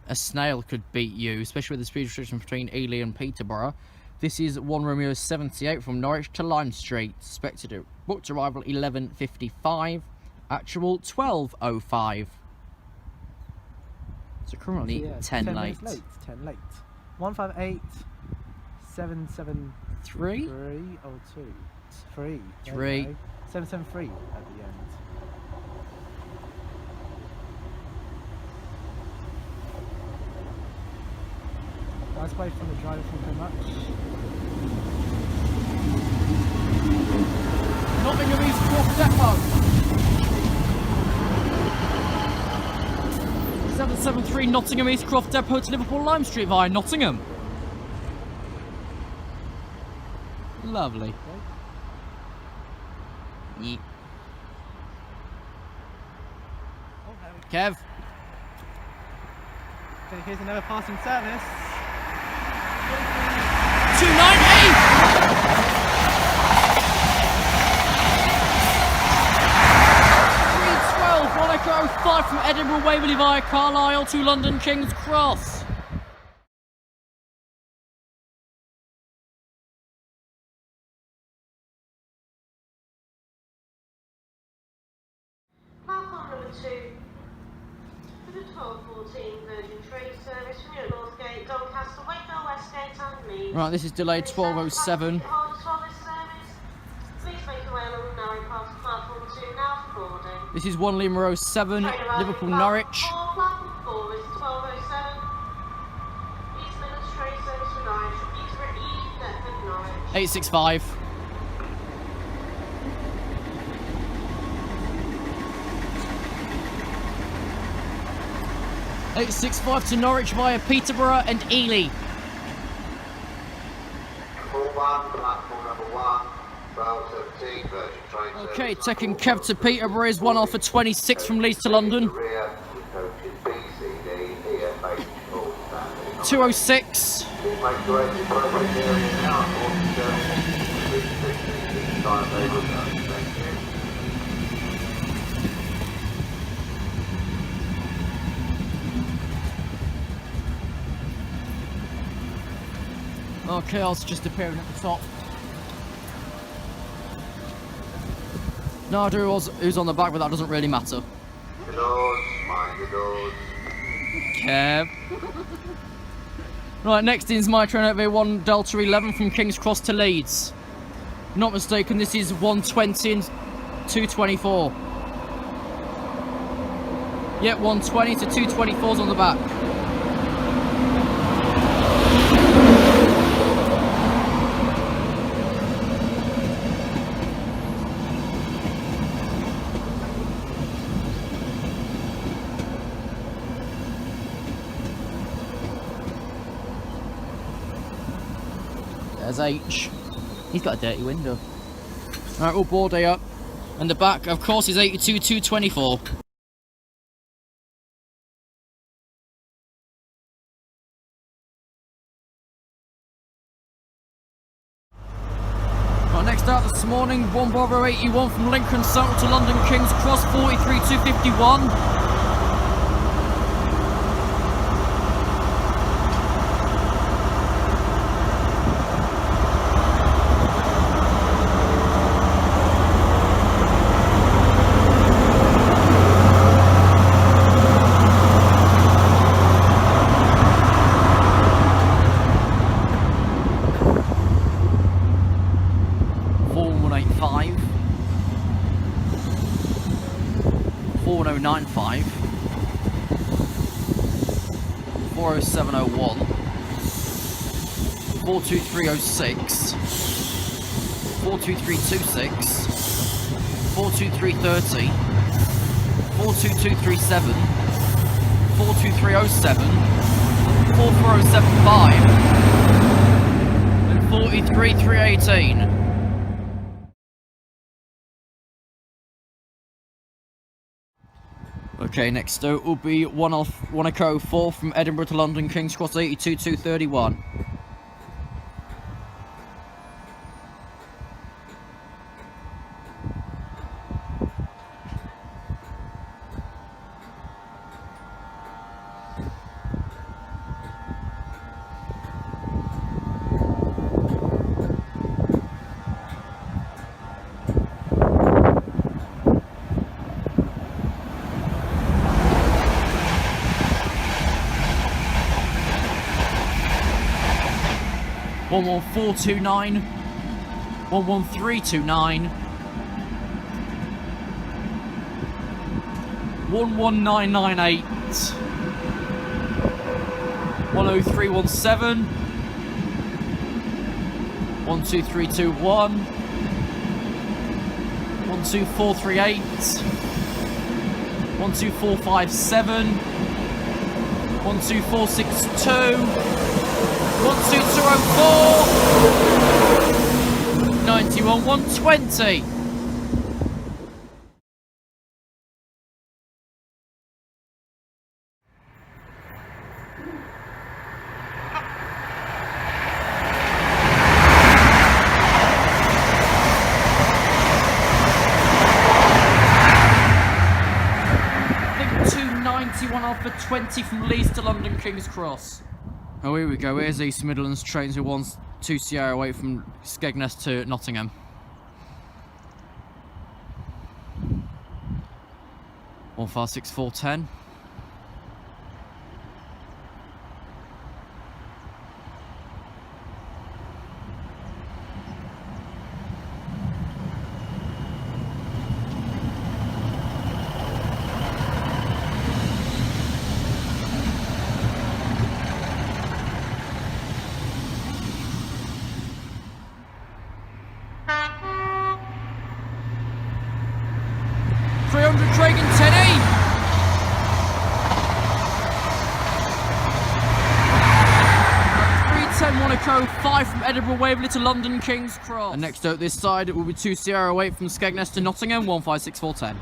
A snail could beat you, especially with the speed restriction between Ely and Peterborough. This is 1 Romeo 78 from Norwich to Lime Street. Expected booked arrival 11:55. Actual 12:05. So currently 10 late. 10 late. 158 773 or 2 3 773 at the end. Nice play from the driver, thank you very much. Nottingham East Cross Depot. 773 Nottingham East Croft Depot to Liverpool Lime Street via Nottingham. Lovely. Yeah. Kev. Okay, here's another passing service. 290! 312, 1 Echo 05 from Edinburgh Waverley via Carlisle to London King's Cross. Platform number 2 for the 1214 Virgin Trade service from your Northgate, Doncaster, Wakefield, Westgate and Leeds. Right, this is delayed 12:07. Please make your way along the narrow path to platform 2 now for boarding. This is 1 Lima 07, Liverpool Norwich. Platform 4 is 1207. East Midlands Trade service for Norwich. Peterborough E, Deptford, Norwich. 865. .865 to Norwich via Peterborough and Ely. Okay, taking Kev to Peterborough is 1 Alpha 26 from Leeds to London. 206. Okay, I'll just appearing at the top. No, I do who's on the back, but that doesn't really matter. Kev. Right, next is my train over 1 Delta 11 from King's Cross to Leeds. Not mistaken, this is 120 and 224. Yep, 120 to 224's on the back. There's H. He's got a dirty window. Alright, we'll board A up. And the back, of course, is 82 224. next out this morning, 1 Bravo 81 from Lincoln Central to London King's Cross, 43,251. .95, 40701, 42306, 42326, 42330, 42237, 42307, 44075, and 43318. Okay, next out will be 1 Echo 4 from Edinburgh to London King's Cross, 82,231. One 11429, 11329, 11998, 10317, 12321, 12438, 12457, 12462. 12204, 91 120. Link 291 Alpha 20 from Leeds to London King's Cross. Oh, here we go. Here's East Midlands trains who wants 2 Sierra away from Skegness to Nottingham. One 156 300 Dragon 10E. 310 Monaco 5 from Edinburgh Waverley to London King's Cross. And next out this side it will be 2 Sierra 8 from Skegness to Nottingham, 156410.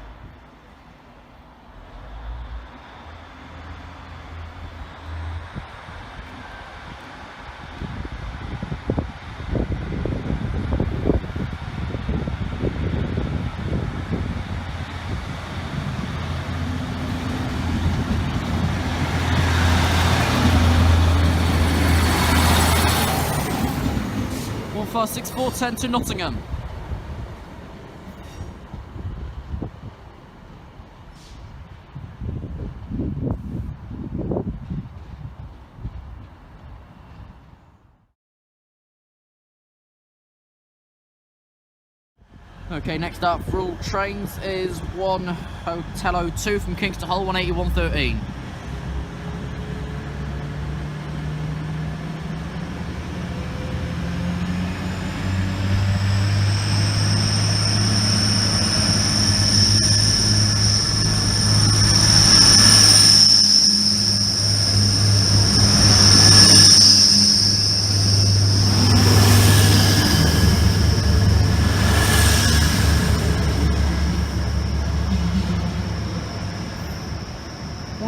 Far 6410 to Nottingham. Okay, next up for all trains is 1 Hotel 02 from Kings to Hull, 18113.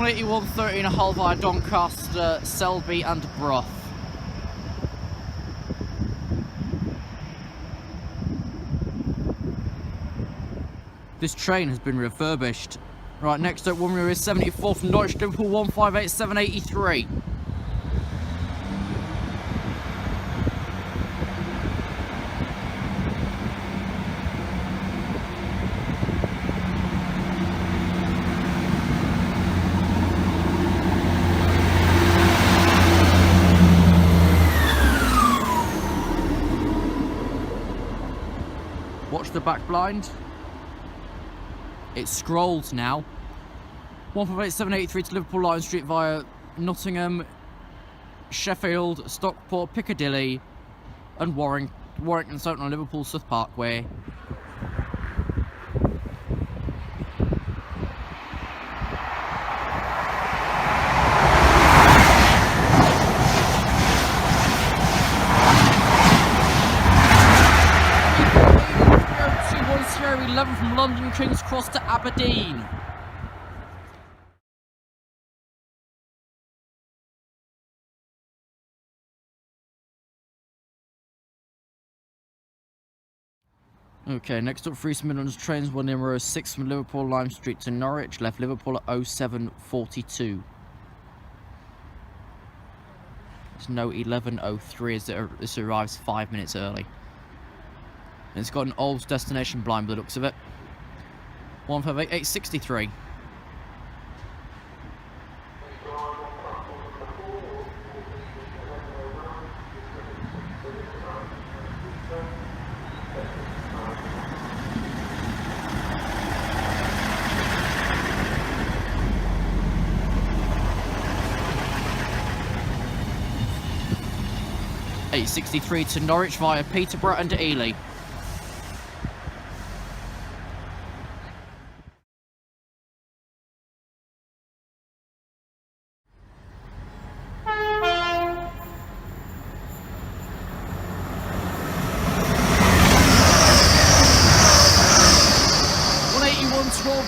.181.13 a Hull via Doncaster, Selby and Brough. This train has been refurbished. Right, next up, one we is 74 from Norwich to Liverpool, 158783. Watch the back blind. It's scrolled now. 158783 to Liverpool Lion Street via Nottingham, Sheffield, Stockport, Piccadilly, and Warrington South on Liverpool South Parkway. From London King's Cross to Aberdeen. Okay, next up, for East Midlands trains, one number 6 from Liverpool Lime Street to Norwich, left Liverpool at 07:42. There's no 11:03 as this arrives 5 minutes early. And it's got an old destination blind by the looks of it. 158863. .863 to Norwich via Peterborough and Ely.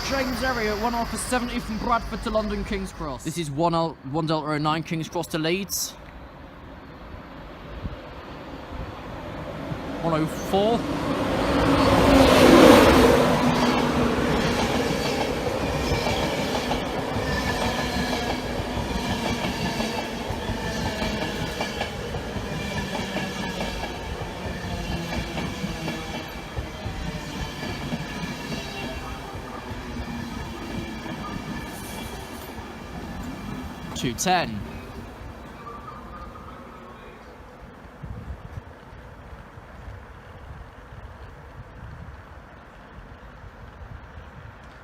James area, 1 Alpha 70 from Bradford to London King's Cross. This is 1 Delta 09 King's Cross to Leeds. 104. .210.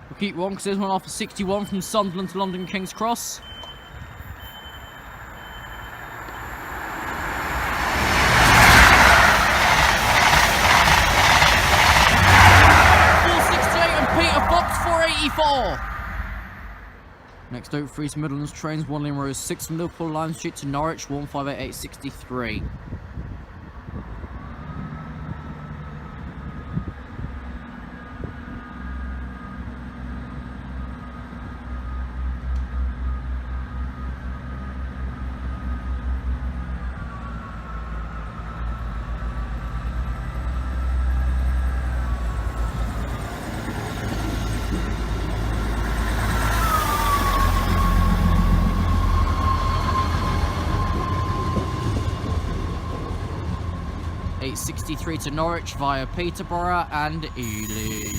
We'll keep one because there's one off 61 from Sunderland to London King's Cross. And Peter Fox 484. Next out, for East Midlands trains, 1 Lima Rose 6 from Liverpool Lime Street to Norwich, 158863. .863 to Norwich via Peterborough and Ely.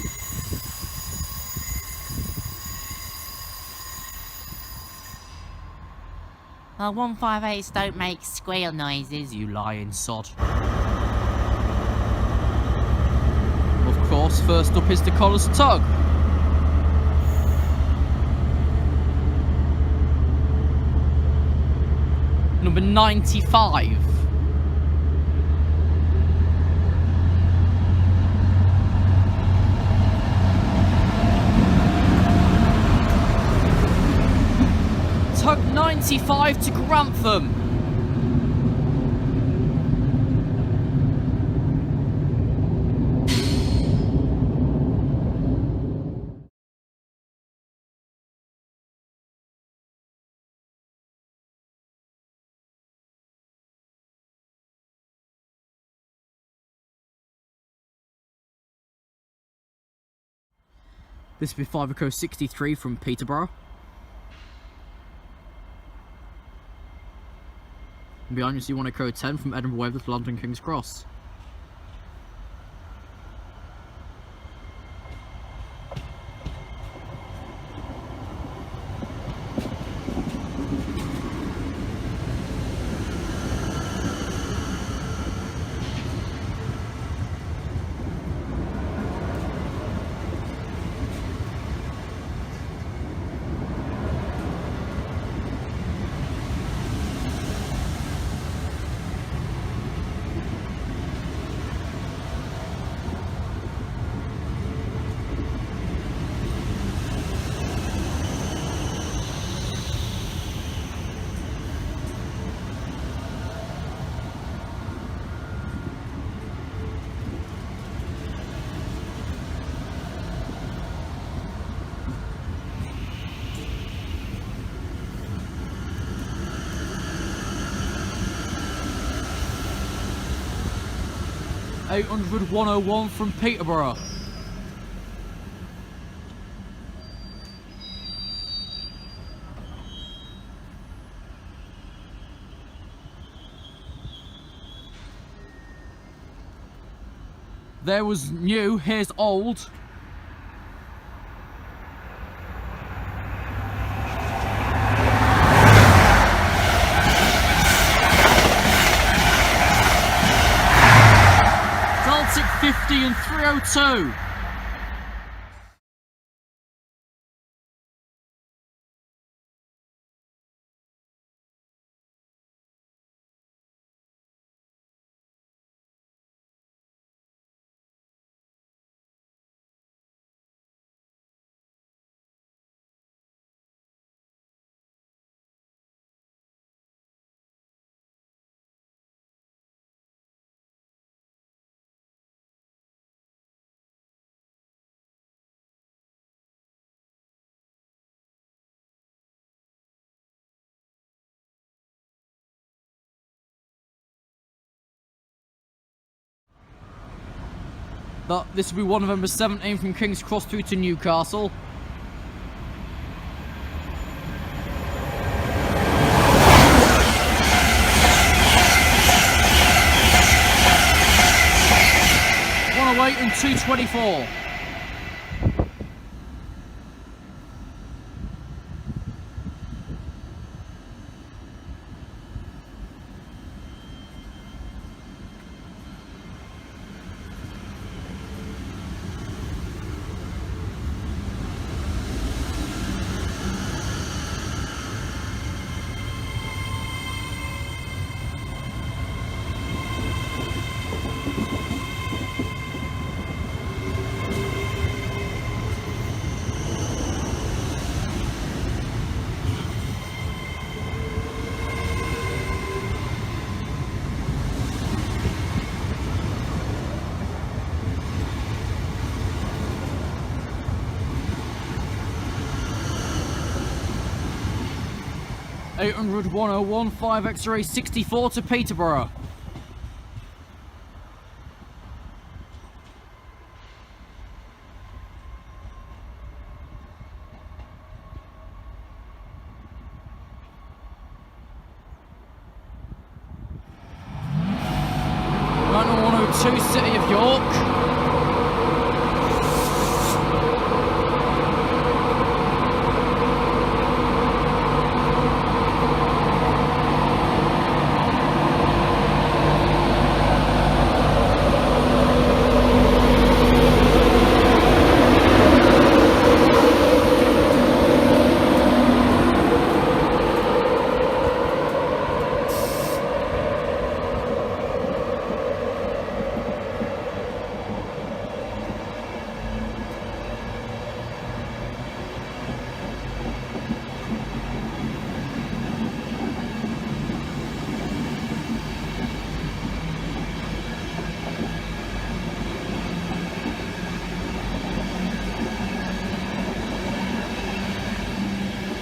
Well, 158s don't make squeal noises, You lying sod. Of course, first up is the Collar's Tug. Number 95. Tug 95 to Grantham. This will be 5 Echo 63 from Peterborough. And behind you see 1 Echo 10 from Edinburgh Waverley to London King's Cross. .800 101 from Peterborough. There was new, here's old. Celtic 50 and 302. This will be 1 November 17 from King's Cross through to Newcastle. And 224. .800 101 5 X-ray 64 to Peterborough. Grantham 102 City of York.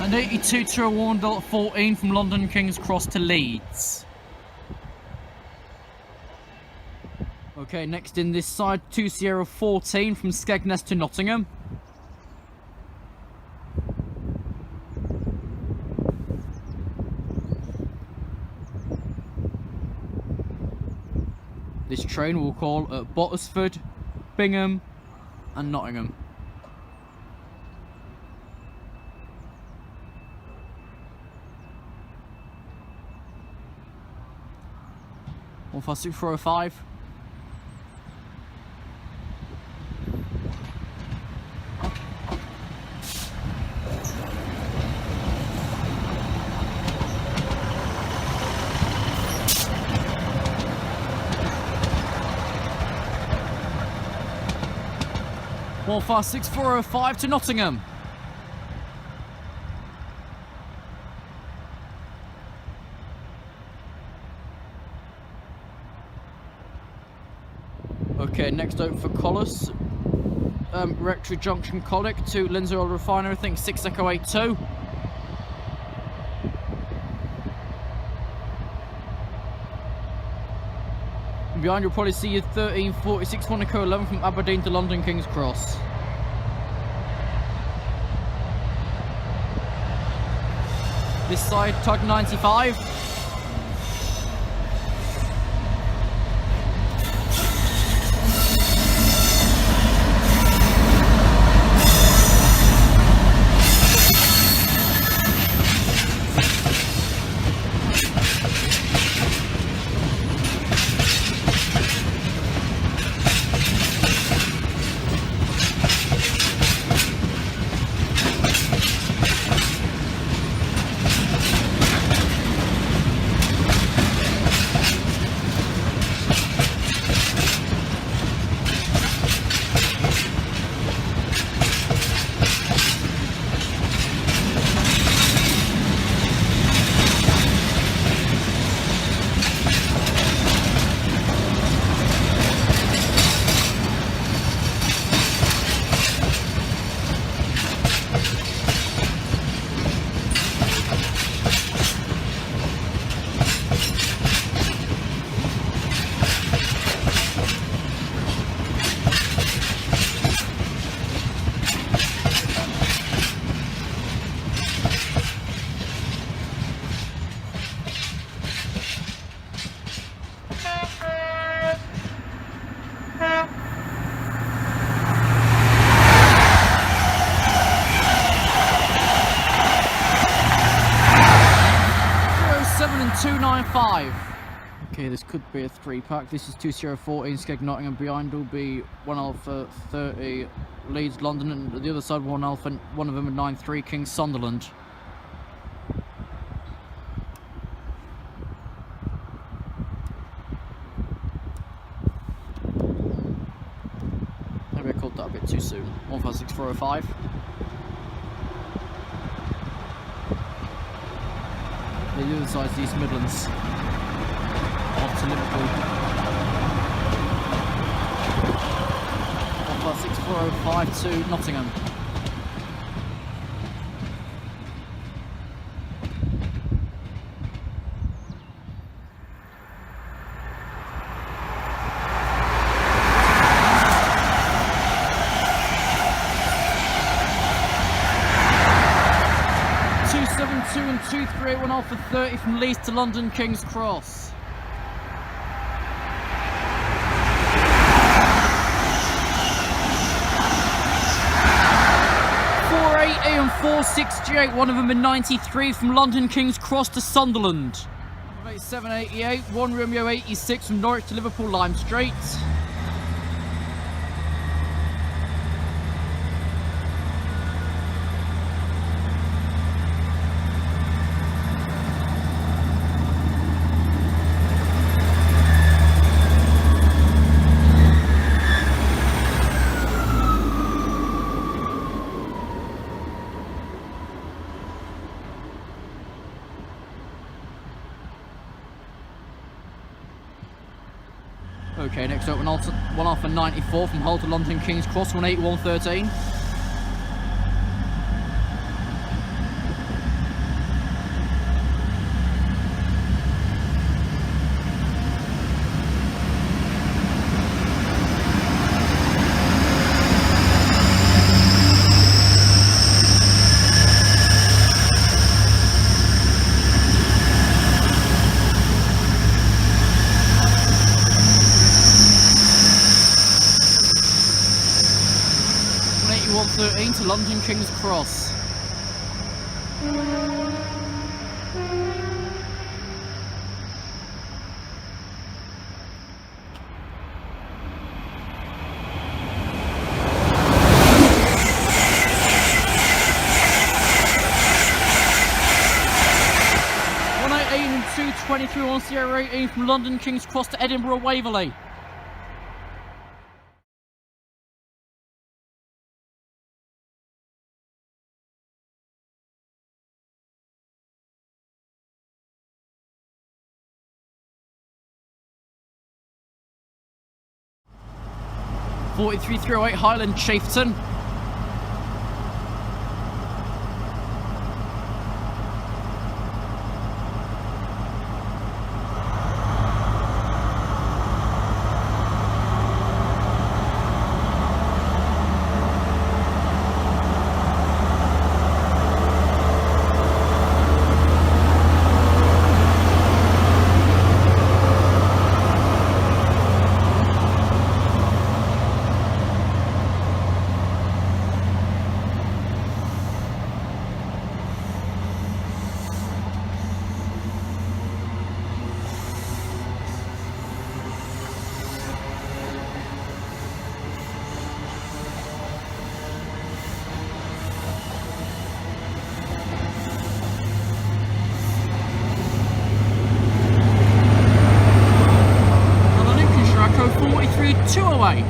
And 82 to 1.14 from London King's Cross to Leeds. Okay, next in this side, 2 Sierra 14 from Skegness to Nottingham. train will call at Bottisford, Bingham and Nottingham. One 405. One 405 to Nottingham. Okay, next out for Collis, Rectory Junction, Colic to Lindsay Oil Refinery, I think 6 Echo 82. Behind you'll probably see your 1346 1 Echo 11 from Aberdeen to London King's Cross. This side, Tug 95. Okay, this could be a 3-pack. This is 2014 Skeg Nottingham. Behind will be 1 Alpha 30 Leeds London, and the other side 1 Alpha, one of them at 93 King Sunderland. Maybe I called that a bit too soon. 156405. The other side's the East Midlands. Off to Liverpool. 16405 to Nottingham. And 238 1 Alpha 30 from Leeds to London King's Cross. And 46G8, one of them in 93 from London King's Cross to Sunderland. 788, 1 Romeo 86 from Norwich to Liverpool Lime Street. Okay, next up, 1 Alpha 94 from Hull to London King's Cross, 18113. 8:13 to London King's Cross. And 2:23 on Sierra 18 from London King's Cross to Edinburgh Waverley. (43:308) Highland Chieftain. Code 43208.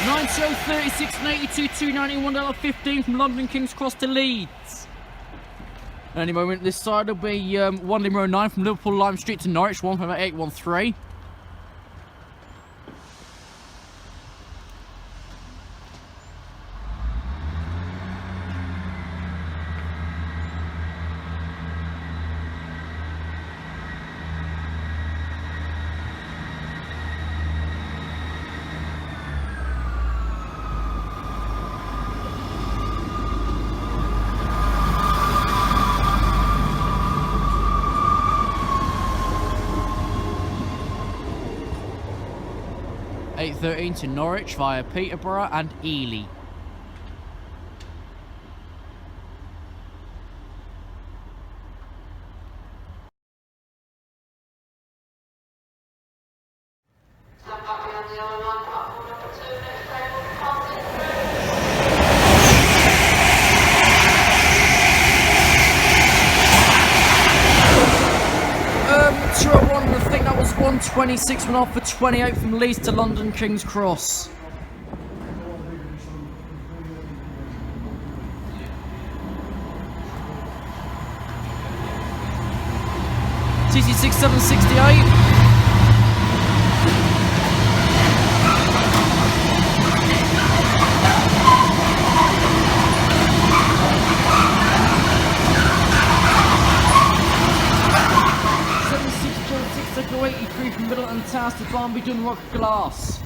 $90.36 and $82 $291.15 from London King's Cross to Leeds. Any moment this side will be 1 Lima 09 from Liverpool Lime Street to Norwich, 15813. $8.13 to Norwich via Peterborough and Ely. I think that was 126 went off for 28 from Leeds to London King's Cross. TC 6768. From Middleton Towers to Barnby Dunrock Glass.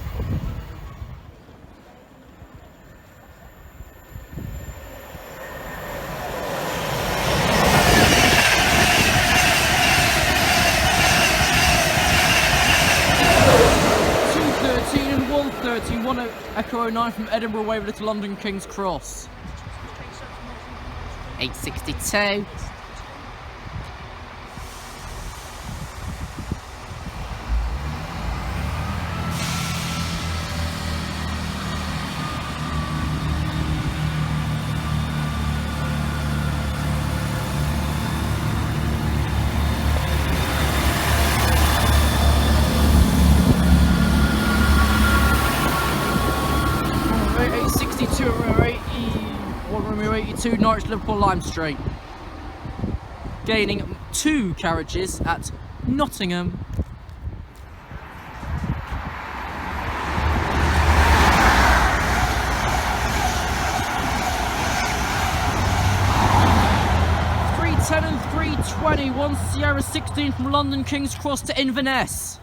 $2.13 and $1.13, 1 Echo 09 from Edinburgh Waverley to London King's Cross. $8.62. Norwich Liverpool Lime Street, gaining 2 carriages at Nottingham. $3.10 and $3.20, 1 Sierra 16 from London King's Cross to Inverness.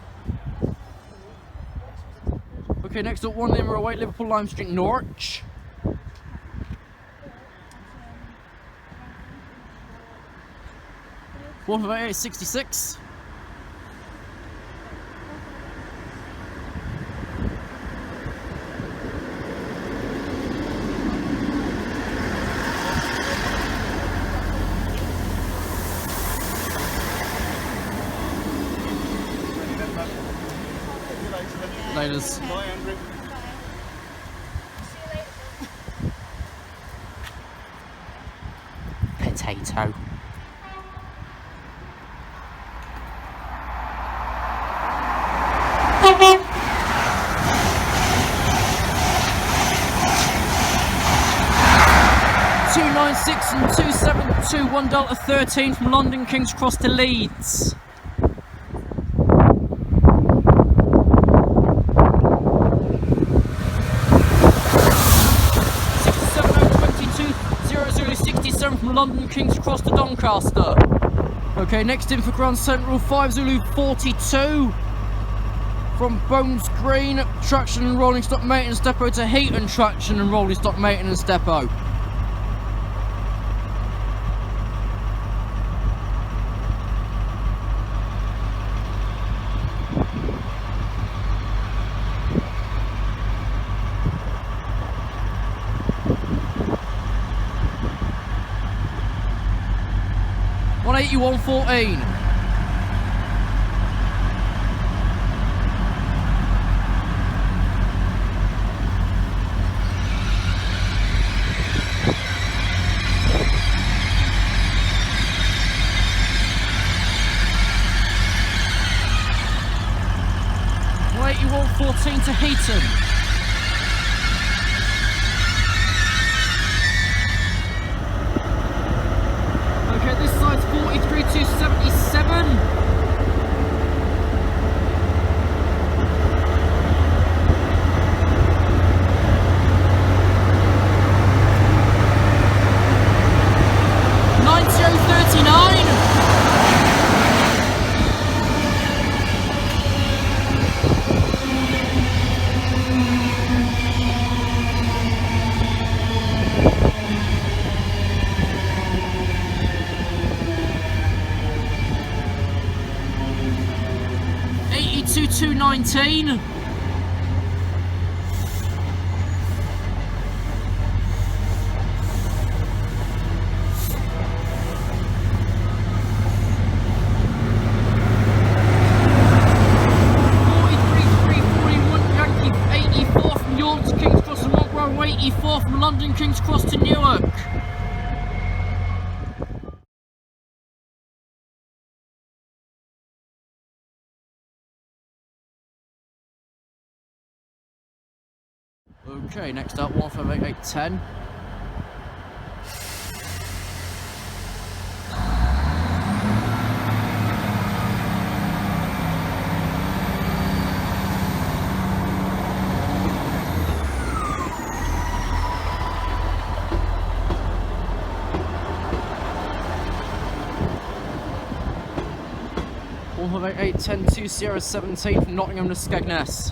We're Okay, next up, 1 Limmer away, Liverpool Lime Street, Norwich. One for 866. Laters. Bye, Andrew. Potato. .296 and 272, 1 Delta 13 from London King's Cross to Leeds. From London King's Cross to Doncaster. Okay, next in for Grand Central, 5 Zulu 42 from Bones Green, Traction and Rolling Stock Maintenance Depot to Heaton Traction and Rolling Stock Maintenance Depot. .181.14. .181.14 to Heaton. Okay, this side's 43.277. .219. Yankee 84 from York to King's Cross and Rockrow 84 from London King's Cross to Newark. Okay, next up 158.10. .8 10 2017 from Nottingham to Skegness.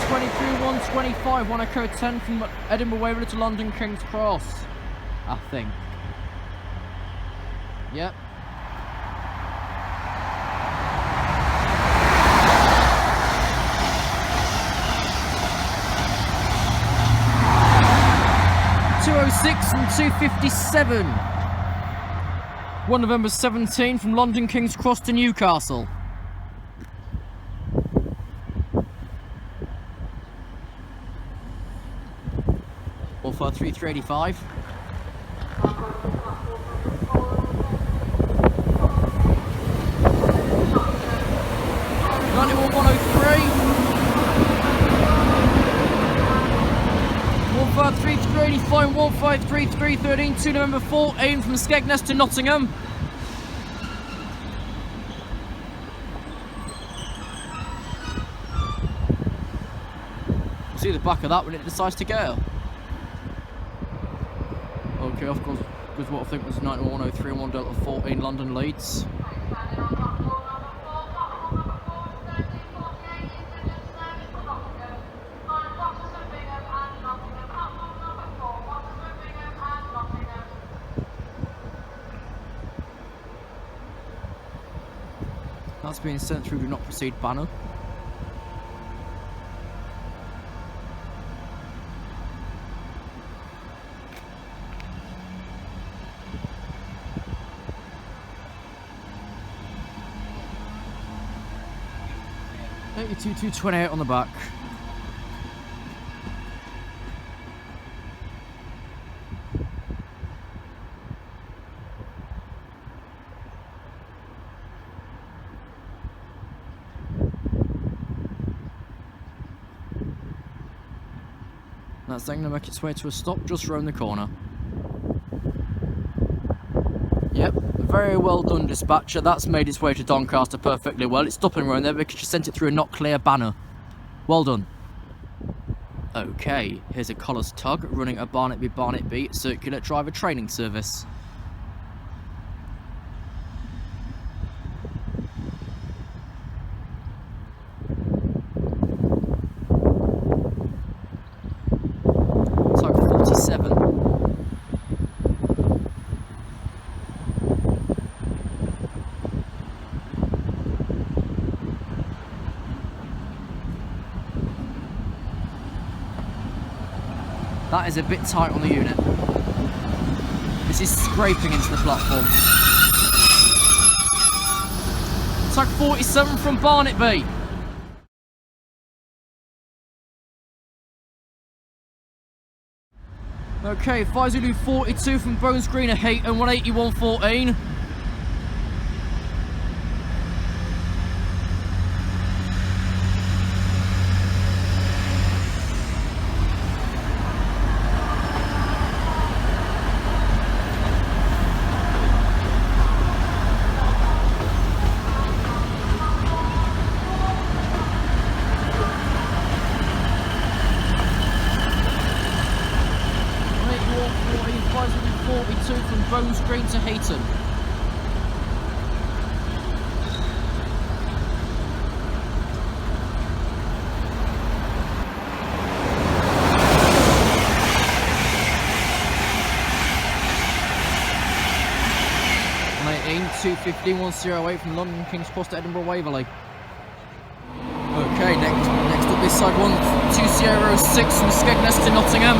.125, 1 Echo 10 from Edinburgh Waverley to London King's Cross, I think. Yep. .206 and 257. 1 November 17 from London King's Cross to Newcastle. For 3385. Grantham 103. 15385, 153313, 2 November 14 from Skegness to Nottingham. see the back of that when it decides to go. Okay, of course, because what I think was 9103 and 1 Delta 14 London Leeds. That's being sent through do not proceed banner. $82,228 on the back. That's then going to make its way to a stop just round the corner. Yep, very well done, dispatcher. That's made its way to Doncaster perfectly well. It's stopping around there because you sent it through a not clear banner. Well done. Okay, here's a Collars tug running a Barnet B Barnet B circular driver training service. Tug 47. That is a bit tight on the unit. This is scraping into the platform. Tug 47 from Barnet B. Okay, 5 Zulu 42 from Bones Green at Heat and 181.14. From Bones Green to Heaton. $215 108 from London King's Cross to Edinburgh Waverley. Okay, next up this side 1206 from Skegness to Nottingham.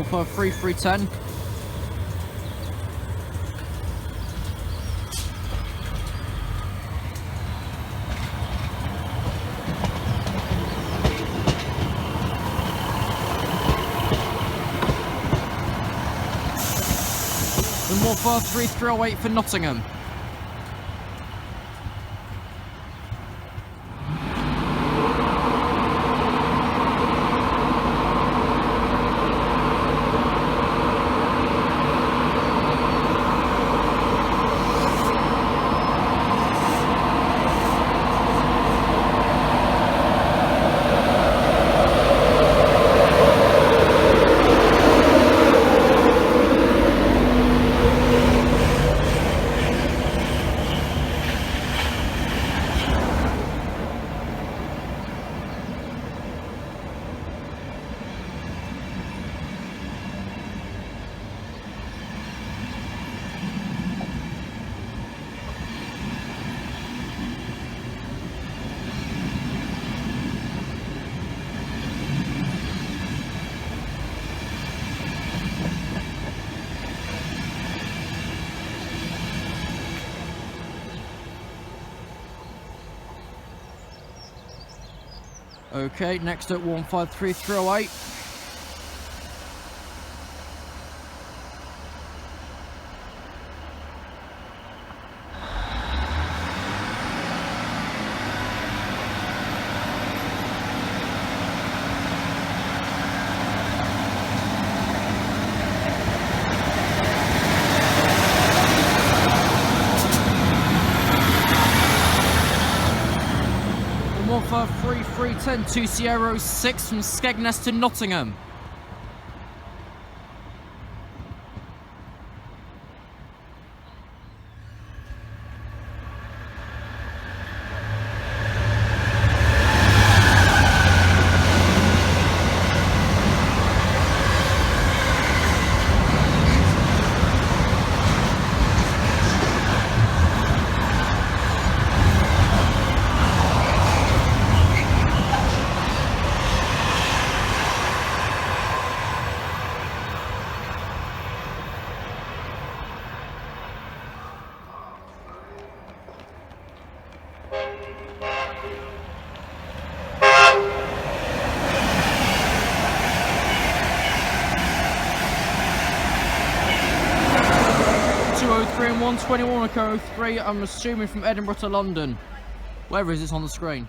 For 3310. And more for 3308 for Nottingham. Okay, next at 153308. 310 to Sierra 6 from Skegness to Nottingham. And 121 Echo 3, I'm assuming from Edinburgh to London. Where is this on the screen?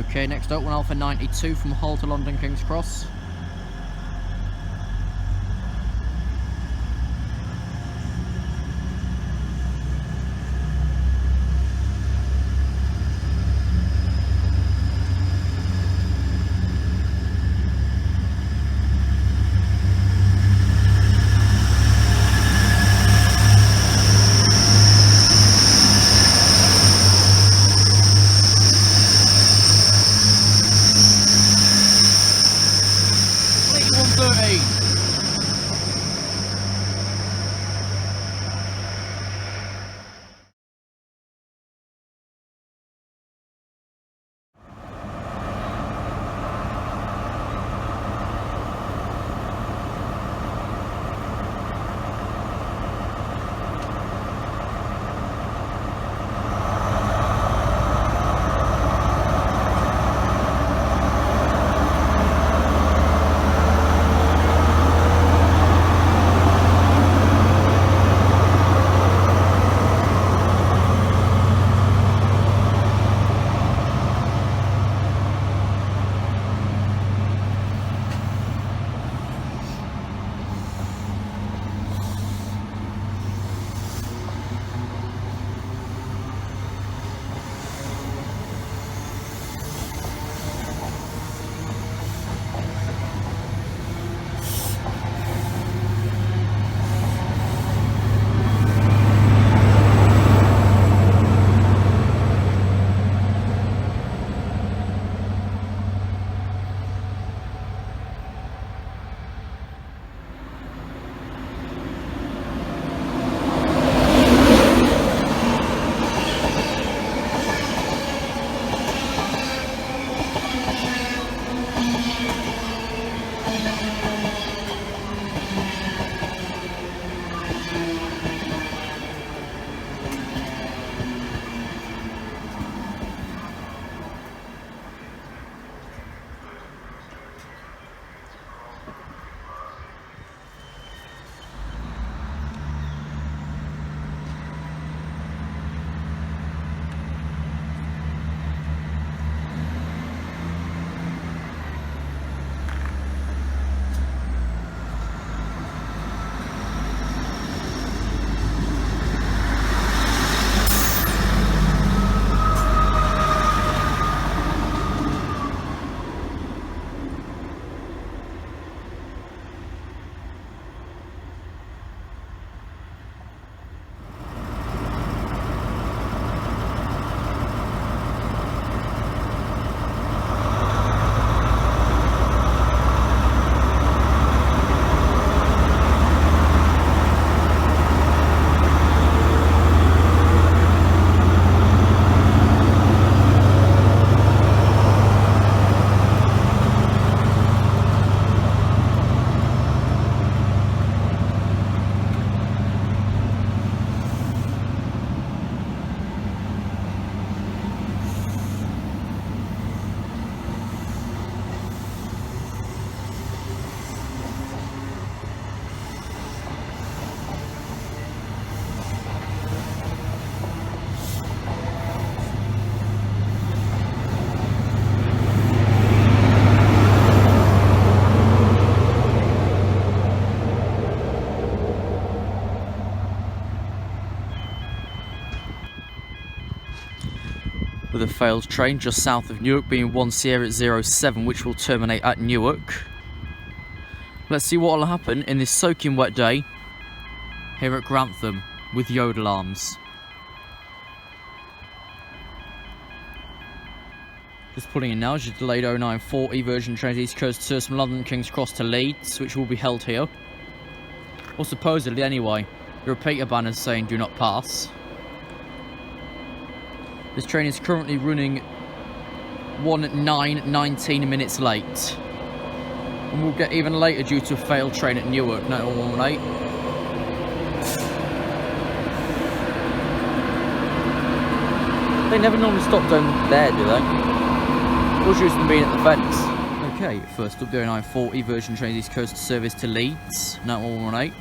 Okay, next up, 1 Alpha 92 from Hull to London King's Cross. failed train just south of Newark, being 1 Sierra 07, which will terminate at Newark. Let's see what will happen in this soaking wet day here at Grantham with yodel arms. Just pulling in now is your delayed 0940 Virgin Trains East Coast service from London King's Cross to Leeds, which will be held here. Or supposedly anyway. The repeater banners saying do not pass. This train is currently running 19 minutes late. And we'll get even later due to a failed train at Newark, 9118. They never normally stop down there, do they? What's used to being at the fence? Okay, first up the 0940 Virgin Trains East Coast service to Leeds, 9118.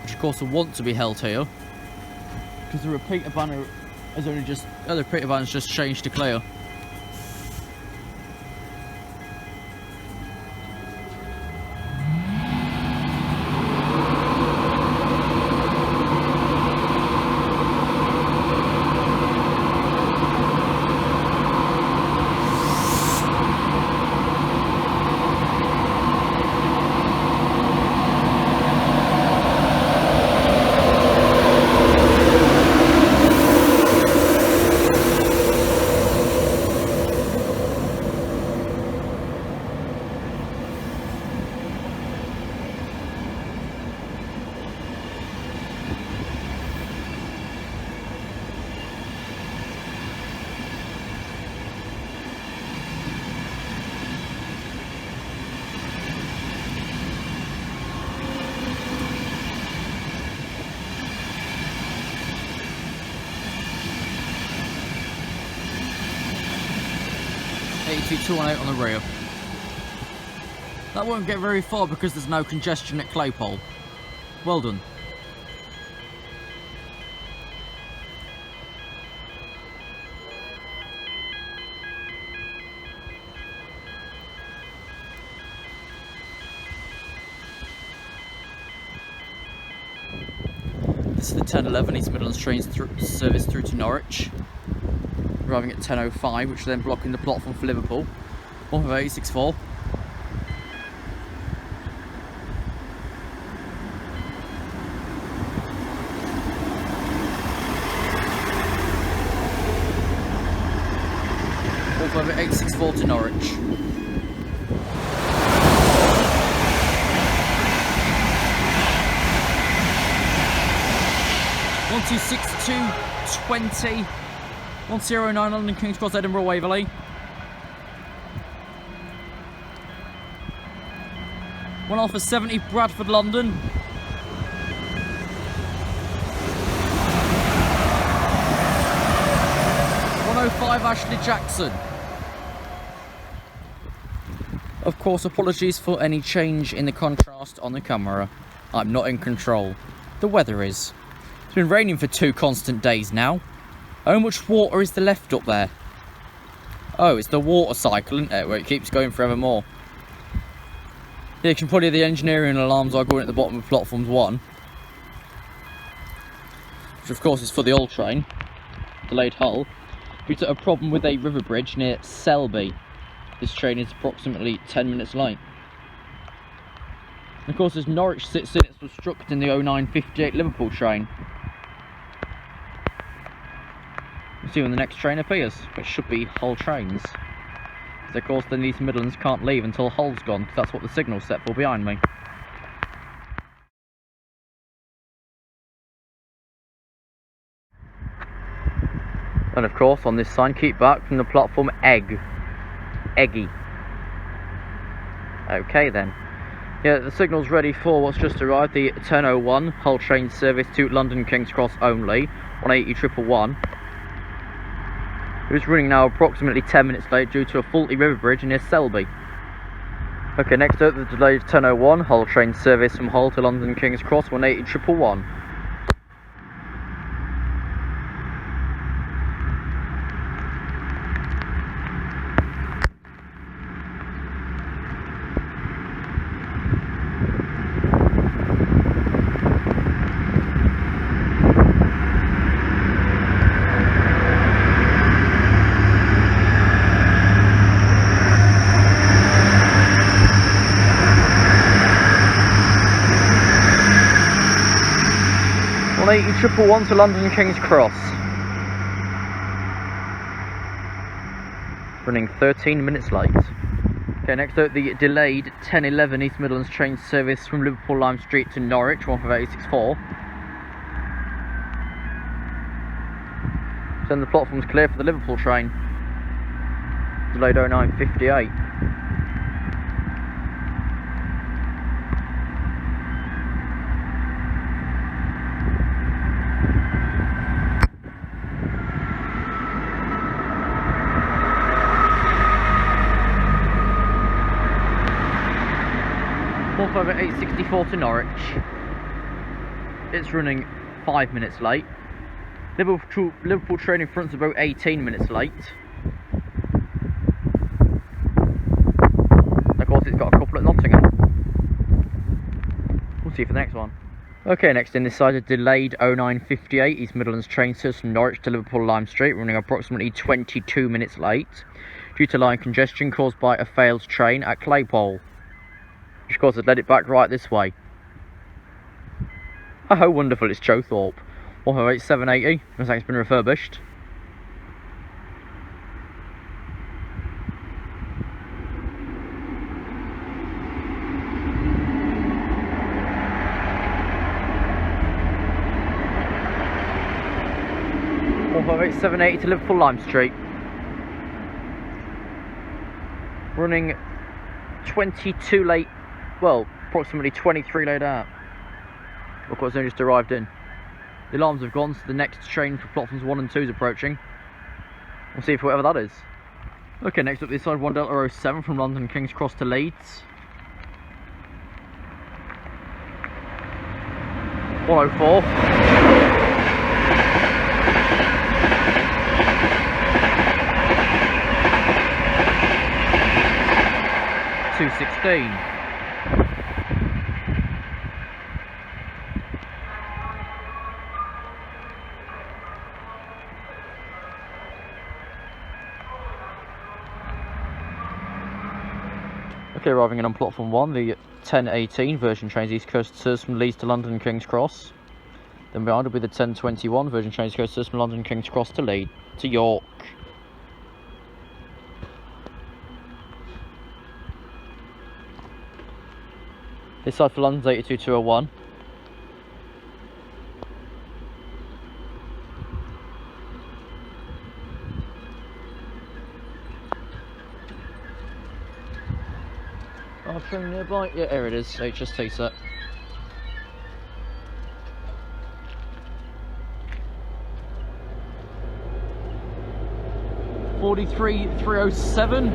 Which of course will want to be held here, because the repeater banner has only just, the repeater banner's just changed to clear. .218 on the rear. That won't get very far because there's no congestion at Claypole. Well done. This is the 1011 East Midlands trains service through to Norwich. Arriving at 10:05, which are then blocking the platform for Liverpool. 15864. Over 864 to Norwich. One 26220. 109 London King's Cross Edinburgh Waverley. One Alpha 70 Bradford London. 105 Ashley Jackson. Of course, apologies for any change in the contrast on the camera. I'm not in control. The weather is. It's been raining for 2 constant days now. How much water is there left up there? Oh, it's the water cycle, isn't it? Where it keeps going forevermore. Yeah, you can probably hear the engineering alarms are going at the bottom of platforms 1. Which of course is for the old train. Delayed hull. Due to a problem with a river bridge near Selby. This train is approximately 10 minutes late. And of course, as Norwich sits in, it's obstructing the 0958 Liverpool train. We'll see when the next train appears, which should be Hull trains. So of course then these Midlands can't leave until Hull's gone, because that's what the signal's set for behind me. And of course on this sign, keep back from the platform Eggy. Okay then. Yeah, the signal's ready for what's just arrived, the 10:01 Hull train service to London King's Cross only, 180 It is running now approximately 10 minutes late due to a faulty river bridge near Selby. Okay, next up the delayed 10:01 Hull train service from Hull to London King's Cross, 180 180 to London King's Cross. Running 13 minutes late. Okay, next up the delayed 10:11 East Midlands train service from Liverpool Lime Street to Norwich, 15864. Then the platform's clear for the Liverpool train. Delayed 09:58. Over 864 to Norwich. It's running 5 minutes late. Liverpool train in front's about 18 minutes late. Of course, it's got a couple at Nottingham. We'll see for the next one. Okay, next in this side, a delayed 09:58 East Midlands train service from Norwich to Liverpool Lime Street, running approximately 22 minutes late due to line congestion caused by a failed train at Claypole. Which of course has led it back right this way. Oh, how wonderful, it's Chowthorpe. 158,780, looks like it's been refurbished. $158,780 to Liverpool Lime Street. Running 22 late. Well, approximately 23 laid out. Of course, they just arrived in. The alarms have gone, so the next train for platforms 1 and 2 is approaching. We'll see for whatever that is. Okay, next up this side, 1 Delta 07 from London King's Cross to Leeds. 104. $2.16. Okay, arriving in on platform 1, the 10:18 version trains East Coast serves from Leeds to London King's Cross. Then behind will be the 10:21 version trains East Coast serves from London King's Cross to Leeds to York. This side for London's 82201. Oh, train nearby? Yeah, here it is, HST set. $43,307.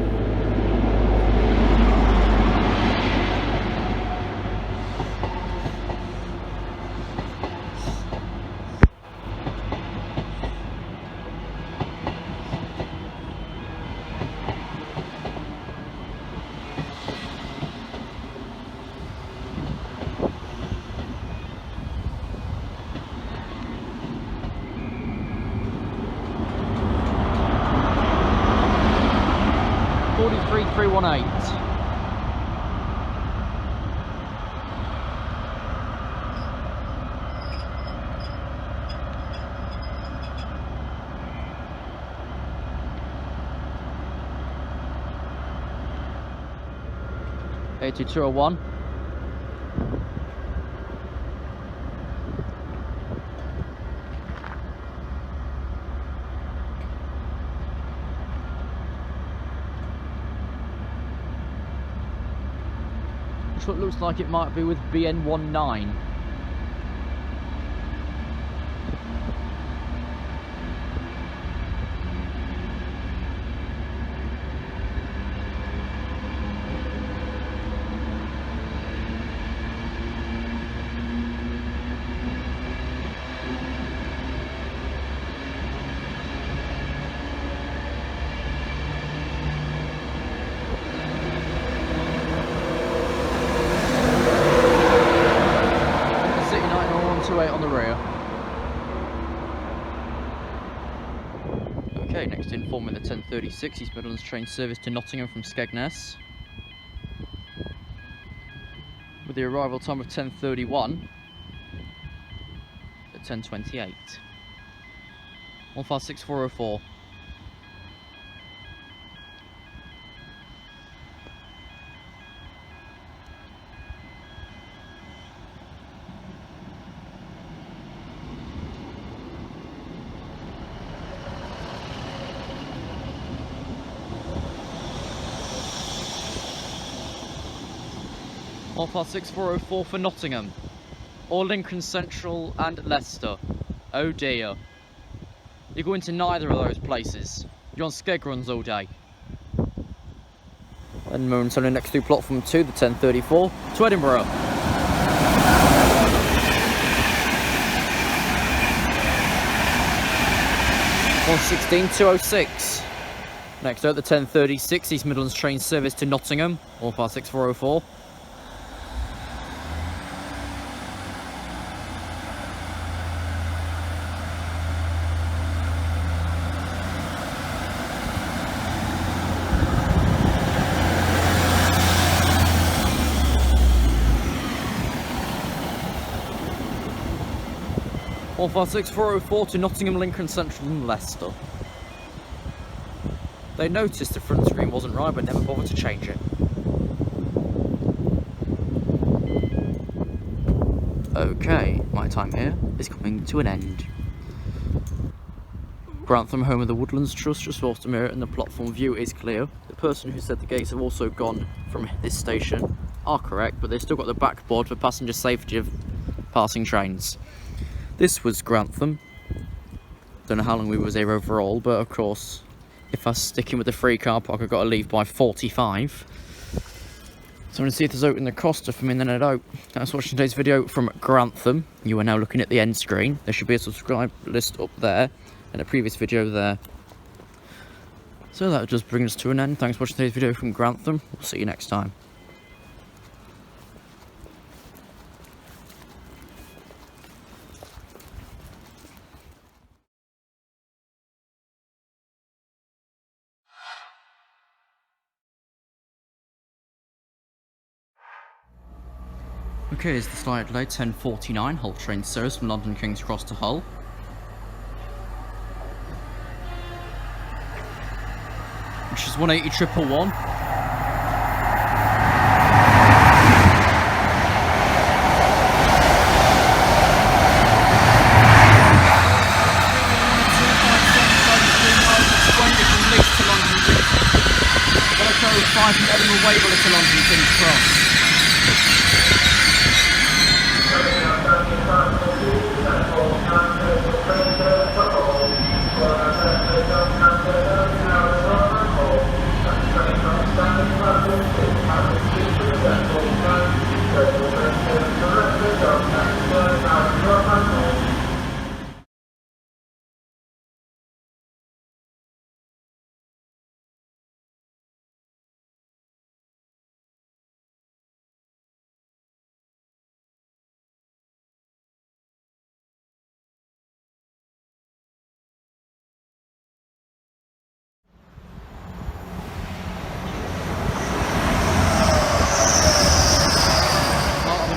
$43,318. $82,201. What looks like it might be with BN19. On the rear. Okay, next in forming the 10:36 East Midlands train service to Nottingham from Skegness. With the arrival time of 10:31, at 10:28. 156404. One 6404 for Nottingham, or Lincoln Central and Leicester. Oh dear. You're going to neither of those places. You're on skeg runs all day. And momentarily next to platform 2, the 1034 to Edinburgh. (116.206). Next up, the 1036 East Midlands train service to Nottingham, 156404. One 156404 to Nottingham, Lincoln Central and Leicester. They noticed the front screen wasn't right but never bothered to change it. Okay, my time here is coming to an end. Grantham, home of the Woodlands Trust, just off the mirror and the platform view is clear. The person who said the gates have also gone from this station are correct, but they've still got the backboard for passenger safety of passing trains. This was Grantham. Don't know how long we was here overall, but of course, if I was sticking with the free car park, I've got to leave by 45. So I'm going to see if there's open the Costa for me, and then I don't. Thanks for watching today's video from Grantham. You are now looking at the end screen. There should be a subscribe list up there, and a previous video there. So that just brings us to an end. Thanks for watching today's video from Grantham. We'll see you next time. Okay, here's the slight delay, 10:49, Hull train service from London King's Cross to Hull. Which is 180,111. From Edinburgh to London King's Cross.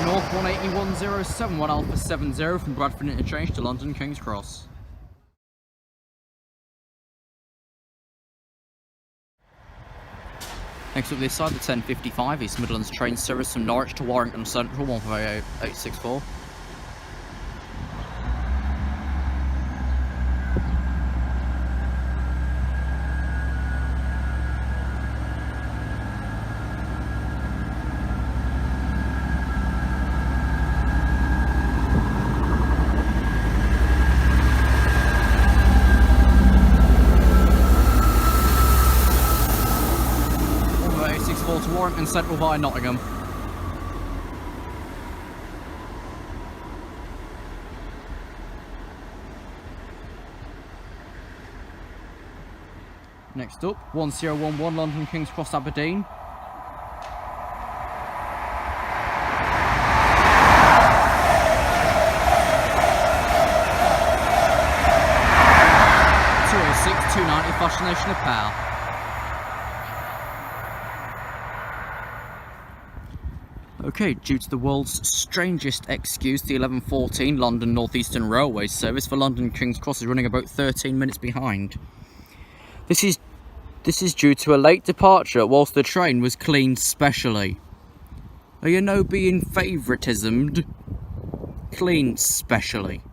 North 181.071 Alpha 70 from Bradford Interchange to London King's Cross. Next up this side, the 1055 East Midlands train service from Norwich to Warrington Central, 150864. To Warrington Central via Nottingham. Next up, 1011 London King's Cross Aberdeen. .206.290 Fascination of Power. Okay, due to the world's strangest excuse, the 11:14 London North Eastern Railway service for London King's Cross is running about 13 minutes behind. This is due to a late departure whilst the train was cleaned specially. Are you no being favouritismed? Cleaned specially.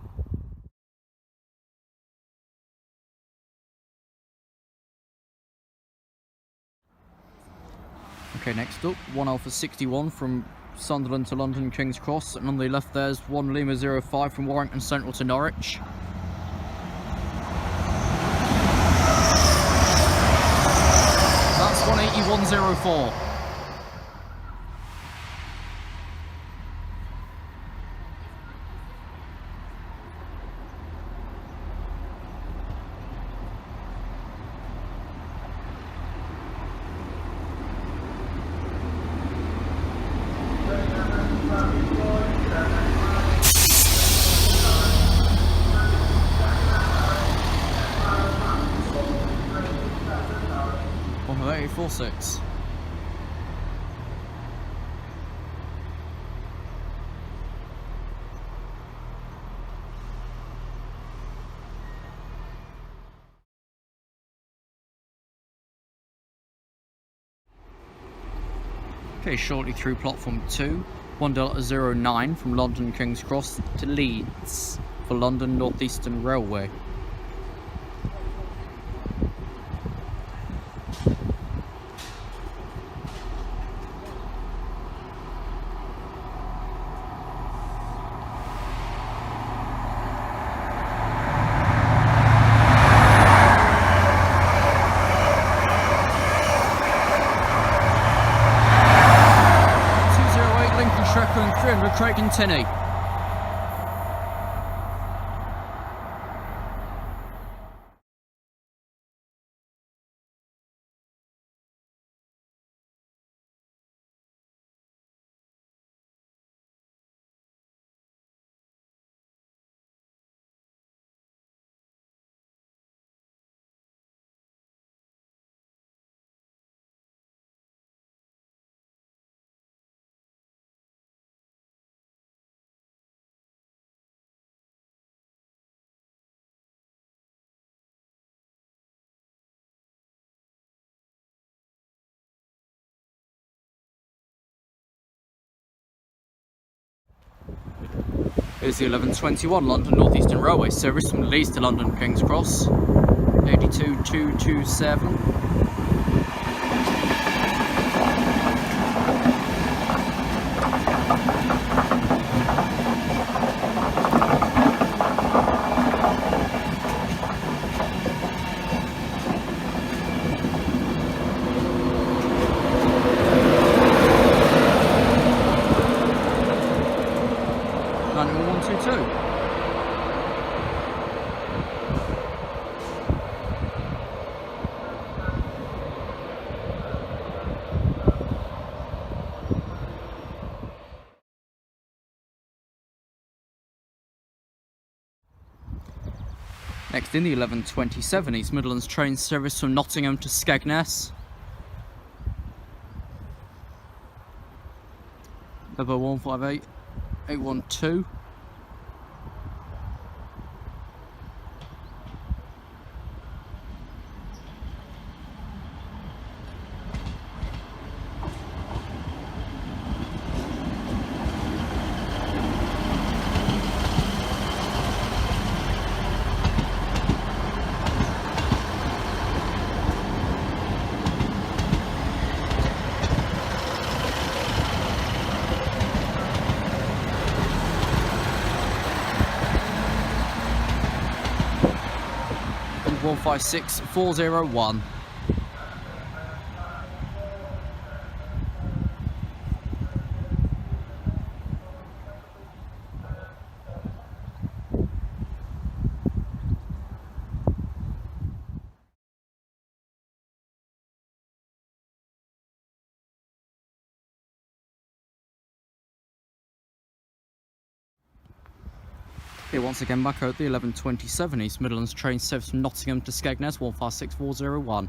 Okay, next up, 1 Alpha 61 from Sunderland to London King's Cross, and on the left there's 1 Lima 05 from Warrington Central to Norwich. That's 18104. Six. Okay, shortly through platform 2, 1 Delta 09 from London King's Cross to Leeds for London North Eastern Railway. Lincolnshire and Craig and Tinney. Here's the 11:21 London North Eastern Railway service from Leeds to London King's Cross, 82227. Next in the 11:27 East Midlands train service from Nottingham to Skegness. Number 158812. And 156401. Okay, once again back out the 11:27 East Midlands train service from Nottingham to Skegness, 156401.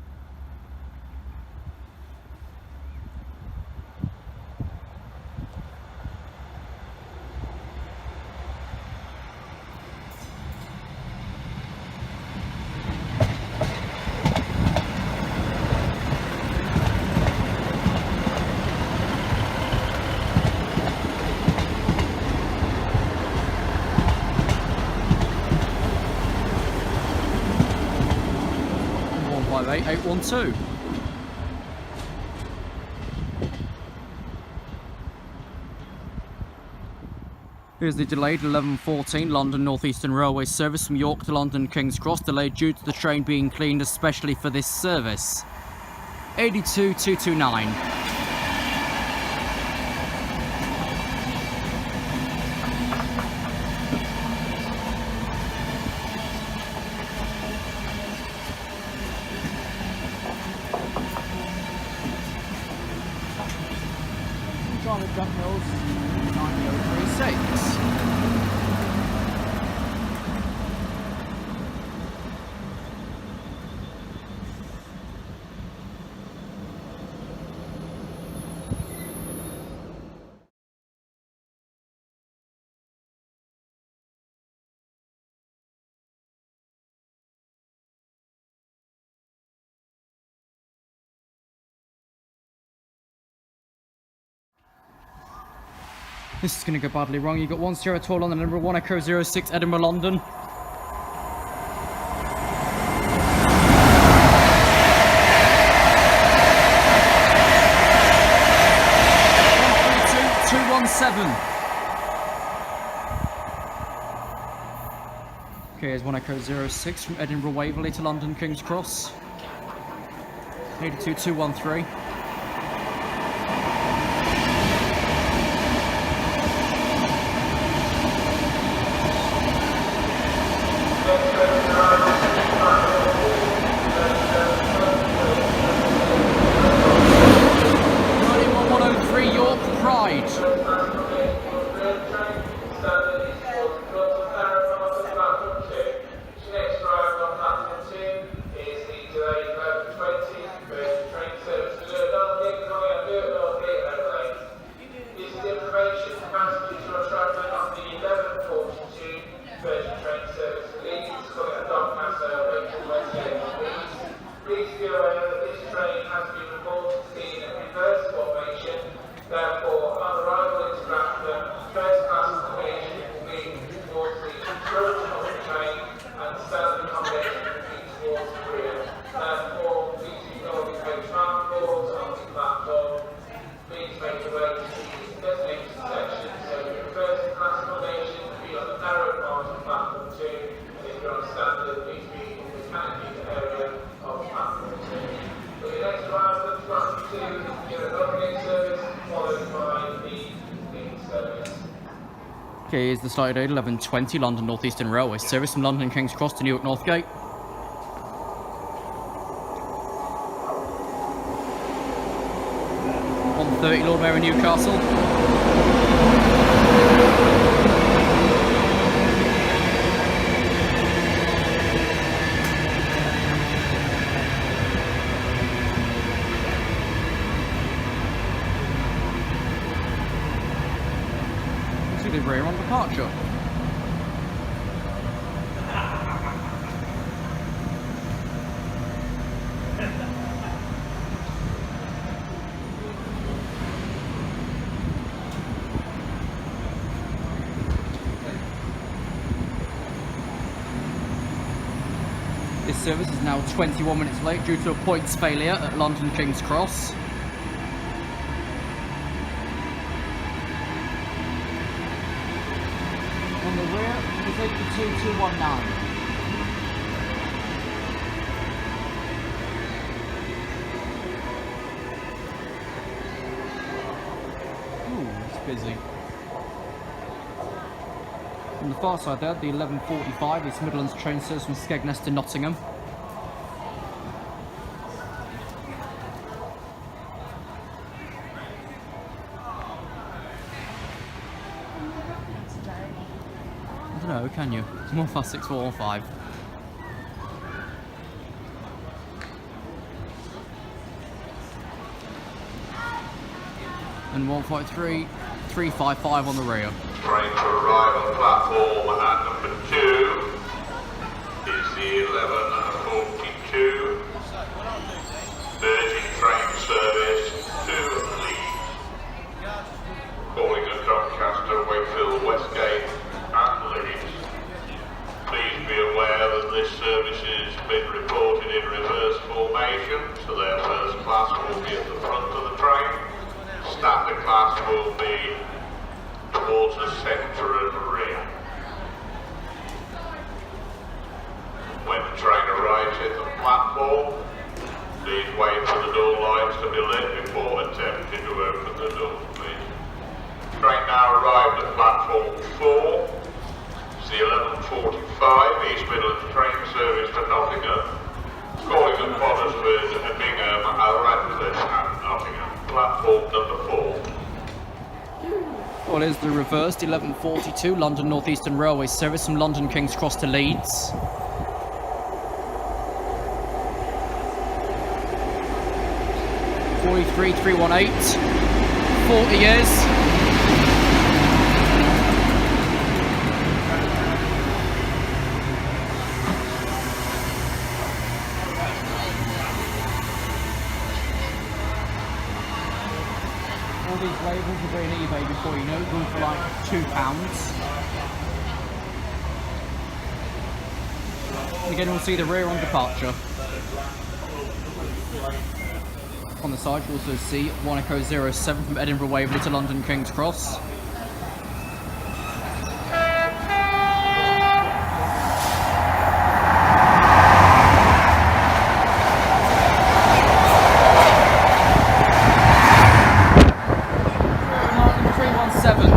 158812. Here's the delayed 11:14 London North Eastern Railway service from York to London King's Cross, delayed due to the train being cleaned especially for this service. 82229. Jump Hills 9036. This is going to go badly wrong. You got 1 Sierra 12 London, number 1 Echo 06 Edinburgh London. Okay, here's 1 Echo 06 from Edinburgh Waverley to London King's Cross. 82213. Therefore, on arrival into Grantham, first class accommodation will be towards the front of the train and standard accommodation will be towards the rear. Therefore, please ignore the coach passports on the platform. Please make your way to the destination section. So your first class accommodation will be on the narrow part of platform 2, and if you're on standard, please be in the canopy area of platform 2. For your next arrival at platform 2 is your overgate service, followed by the lead service. Okay, here's the starting date 11:20 London North Eastern Railway service from London King's Cross to Newark Northgate. .30 Lord Mayor of Newcastle. The rear on departure. This service is now 21 minutes late due to a points failure at London King's Cross. On the rear is 82219. Ooh, it's busy. On the far side there, the 11:45 East Midlands train service from Skegness to Nottingham. I don't know, can you? It's 15645. And 153 355 on the rear. Train to arrive on platform at number 2 is the 11:42 Virgin train service to Leeds, calling at Doncaster, Wakefield, Westgate and Leeds. Please be aware that this service has been reported in reverse form formation, so their first class will be at the front of the train. Standard class will be towards the centre and rear. When the train arrives at the platform, please wait for the door lights to be lit before attempting to open the door, please. Train now arrived at platform 4. It's the 11:45 East Midlands train service for Nottingham. Calling upon us with Bingham, Radcliffe and Nottingham. Platform number 4. Well, here's the reversed 11:42 London North Eastern Railway service from London King's Cross to Leeds. (43,318), 40 years. All these labels will be on eBay before you know it, going for like £2. And again, we'll see the rear on departure. On the side, you'll also see 1 Echo 07 from Edinburgh Waverley to London King's Cross. London 317.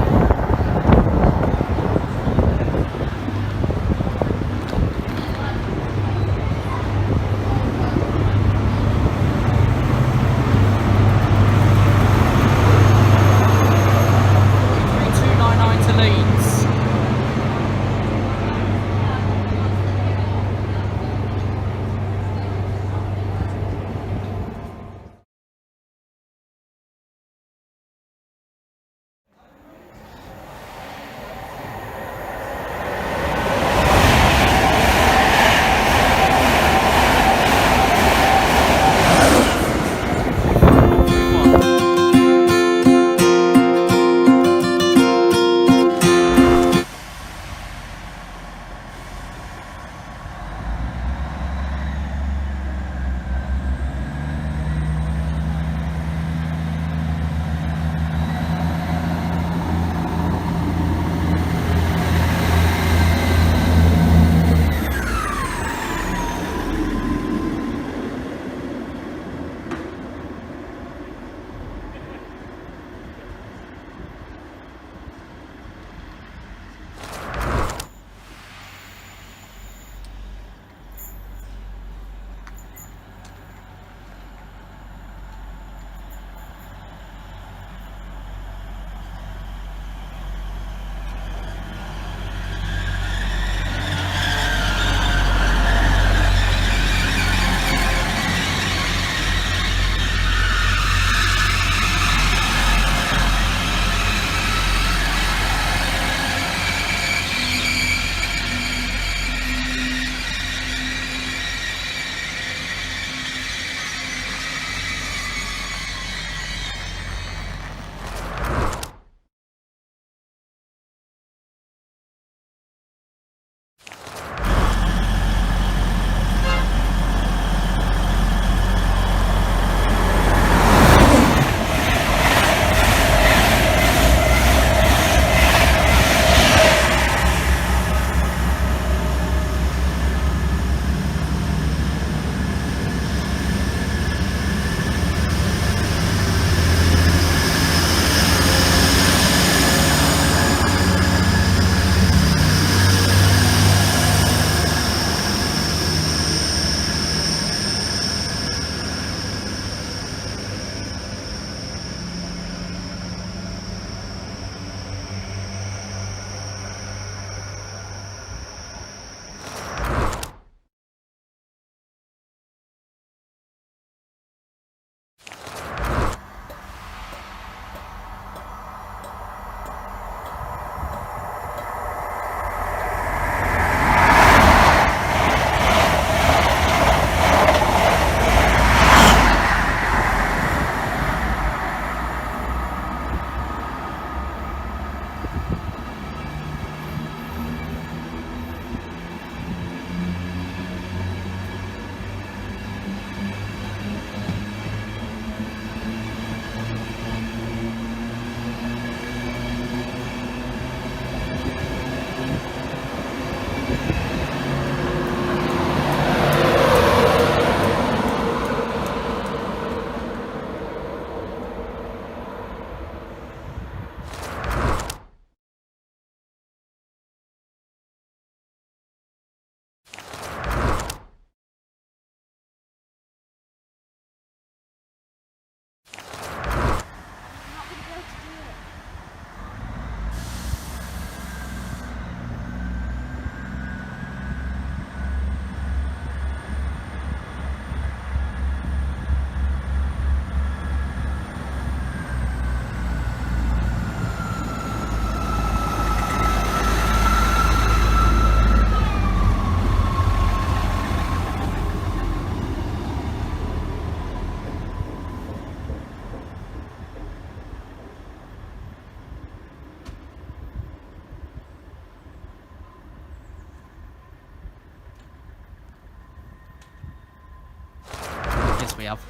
we have.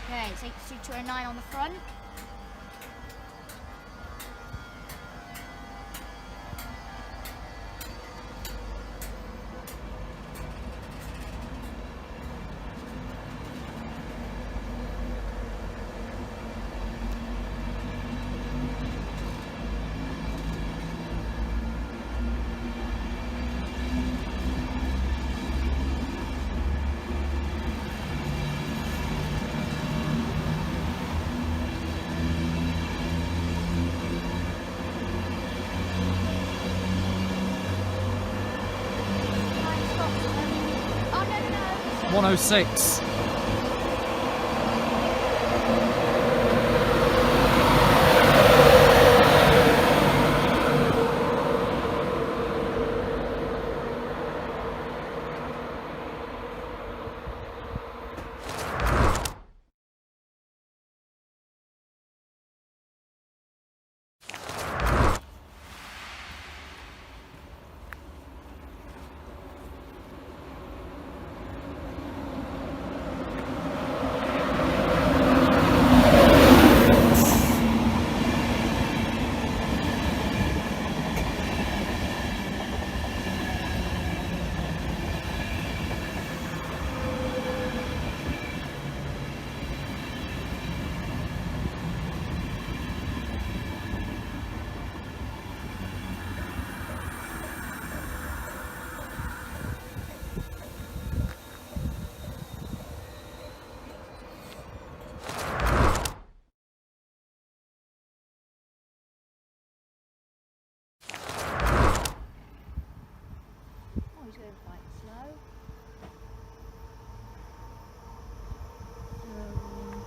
Okay, it's 82209 on the front. Oh, no, no. 106. He's going quite slow.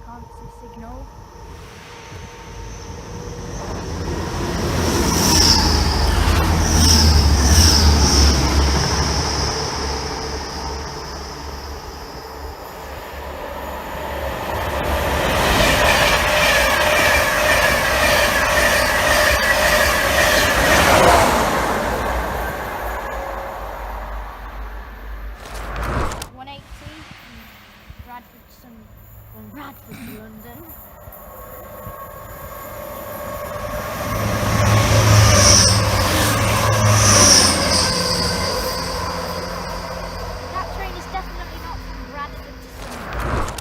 Can't see signal. Bradford to London. That train is definitely not from Bradford to Sunderland.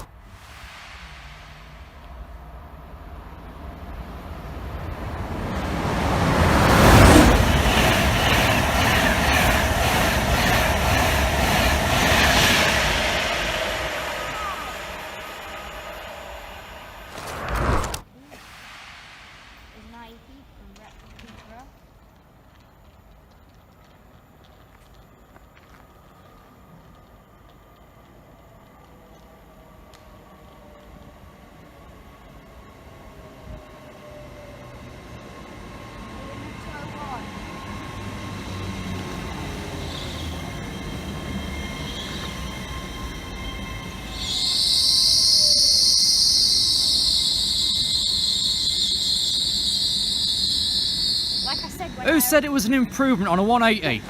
Who said it was an improvement on a 180?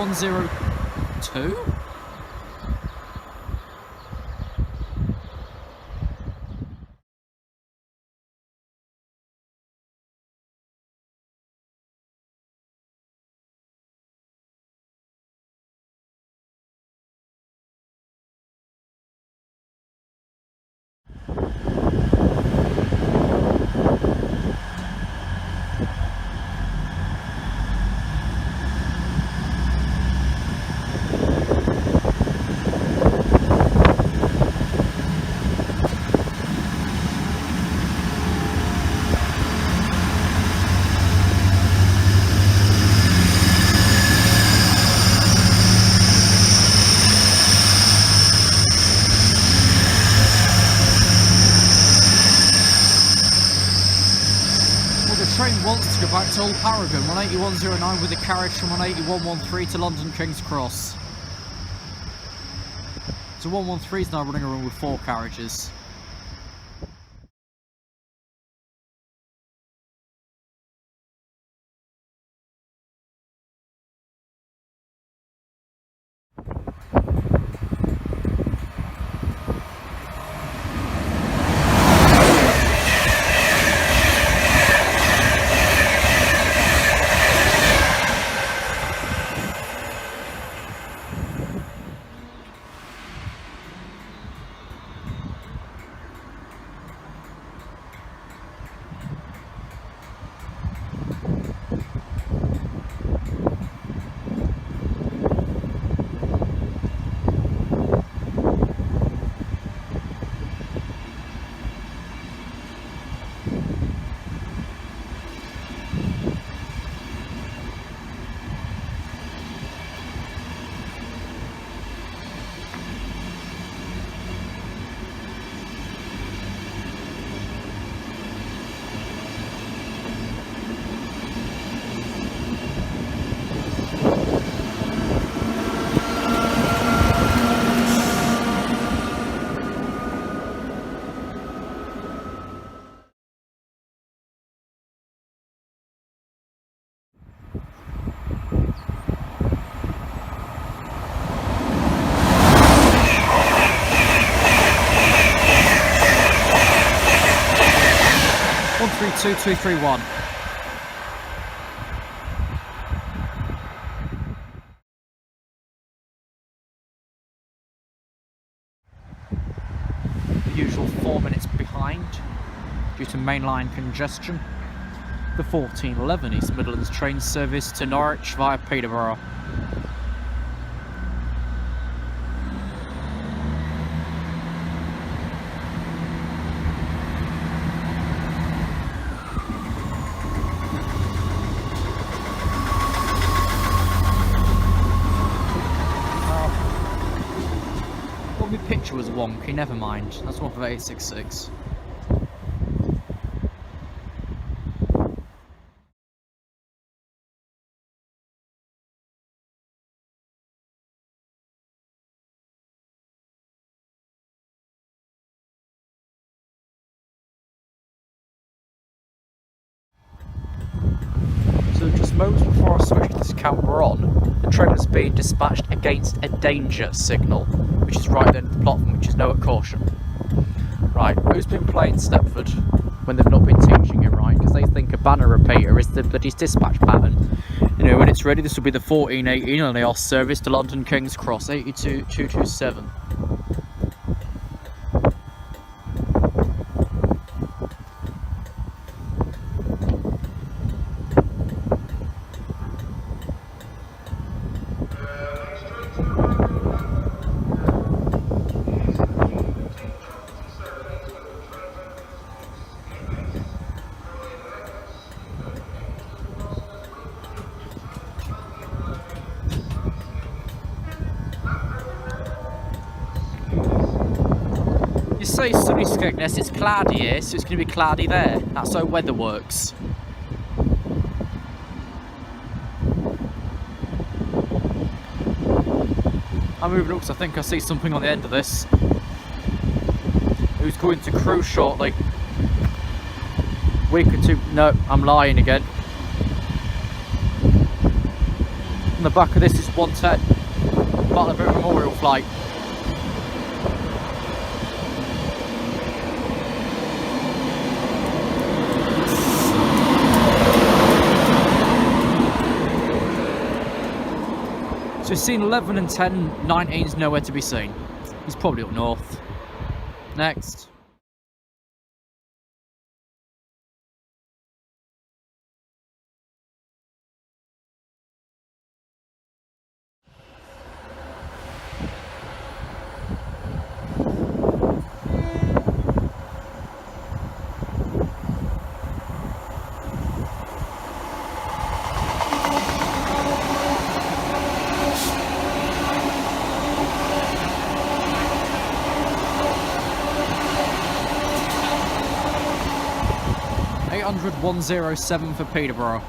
102? Train wants to go back to Old Paragon, 18109 with a carriage from 18113 to London King's Cross. So 113 is now running around with 4 carriages. Two, 231. the usual 4 minutes behind due to mainline congestion. The 1411 East Midlands train service to Norwich via Peterborough. My picture was wonky, never mind. That's one for 866. So just moments before I switched this camera on, the train was being dispatched against a danger signal, which is right then at the platform, which is no caution. Right, who's been playing Stepford when they've not been teaching it right? Because they think a banner repeater is the bloody dispatch pattern. You know, when it's ready, this will be the 1418 on the service to London King's Cross, 82227. You say sunny Skegness, it's cloudy here, so it's going to be cloudy there. That's how weather works. I'm moving up because I think I see something on the end of this. Who's going to cruise shortly? Week or two. No, I'm lying again. On the back of this is 110. Battleford Memorial flight. So we've seen 11 and 10, 19's nowhere to be seen. He's probably up north. Next. Hundred 107 for Peterborough.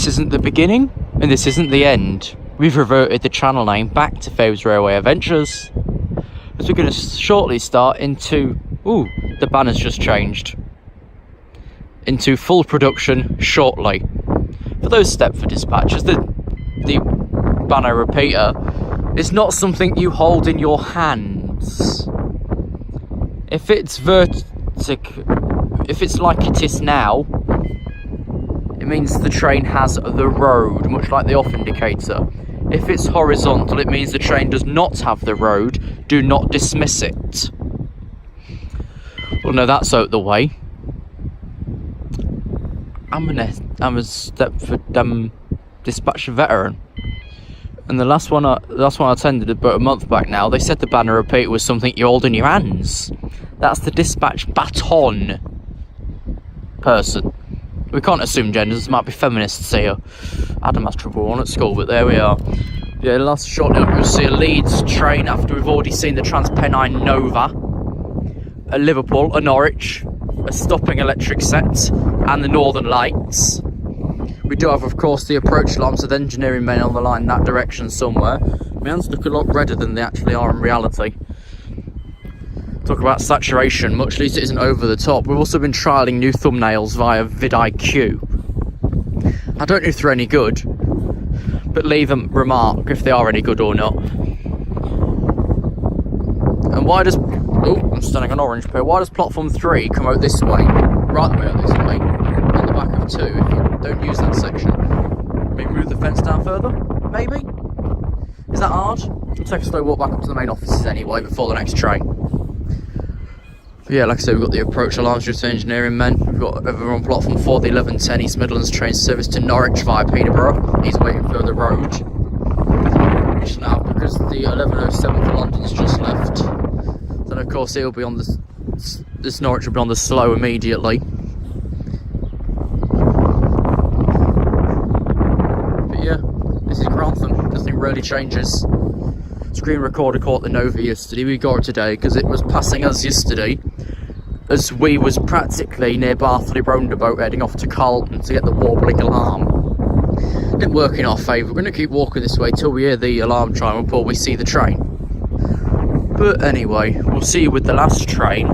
this isn't the beginning, and this isn't the end. We've reverted the channel name back to Faves Railway Adventures, as we're going to shortly start into... Ooh, the banner's just changed. Into full production shortly. For those Stepford dispatchers, the banner repeater is not something you hold in your hands. If it's if it's like it is now, it means the train has the road, much like the off indicator. If it's horizontal, it means the train does not have the road. Do not dismiss it. Well, no, that's out the way. I'm a Stepford dispatcher veteran, and the last one I attended about a month back now, they said the banner repeater was something you hold in your hands. That's the dispatch baton person. We can't assume genders, there might be feminists here. Adam has trouble one at school, but there we are. Yeah, last shortly up you'll see a Leeds train after we've already seen the TransPennine Nova, a Liverpool, a Norwich, a stopping electric set, and the Northern Lights. We do have, of course, the approach alarms with engineering men on the line in that direction somewhere. My hands look a lot redder than they actually are in reality. Talk about saturation, much at least it isn't over the top. We've also been trialling new thumbnails via vidIQ. I don't know if they're any good, but leave a remark if they are any good or not. And why does... Oh, I'm standing on orange here. Why does platform 3 come out this way? Right the way out this way. On the back of 2, if you don't use that section. Maybe move the fence down further? Maybe? Is that hard? We'll take a slow walk back up to the main offices anyway before the next train. But yeah, like I said, we've got the approach alarms just engineering men. We've got over on platform 4, the 1110 East Midlands train service to Norwich via Peterborough. He's waiting for the road. Which now, because the 1107 for London's just left. Then of course he'll be on this Norwich will be on the slow immediately. But yeah, this is Grantham. Nothing really changes. Screen recorder caught the Nova yesterday. We got it today because it was passing us yesterday, as we was practically near Barthley Roundabout heading off to Carlton to get the warbling alarm. Didn't work in our favour. We're going to keep walking this way till we hear the alarm chime before we see the train. But anyway, we'll see you with the last train,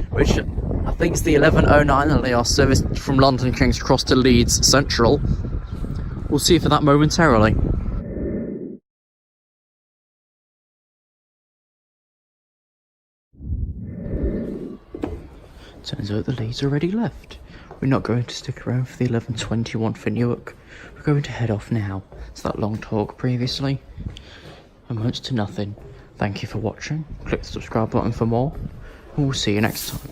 which I think is the 1109, and they are serviced from London King's Cross to Leeds Central. We'll see you for that momentarily. Turns out the Leeds already left. We're not going to stick around for the 1121 for Newark. We're going to head off now. It's that long talk previously amounts to nothing. Thank you for watching. Click the subscribe button for more, and we'll see you next time.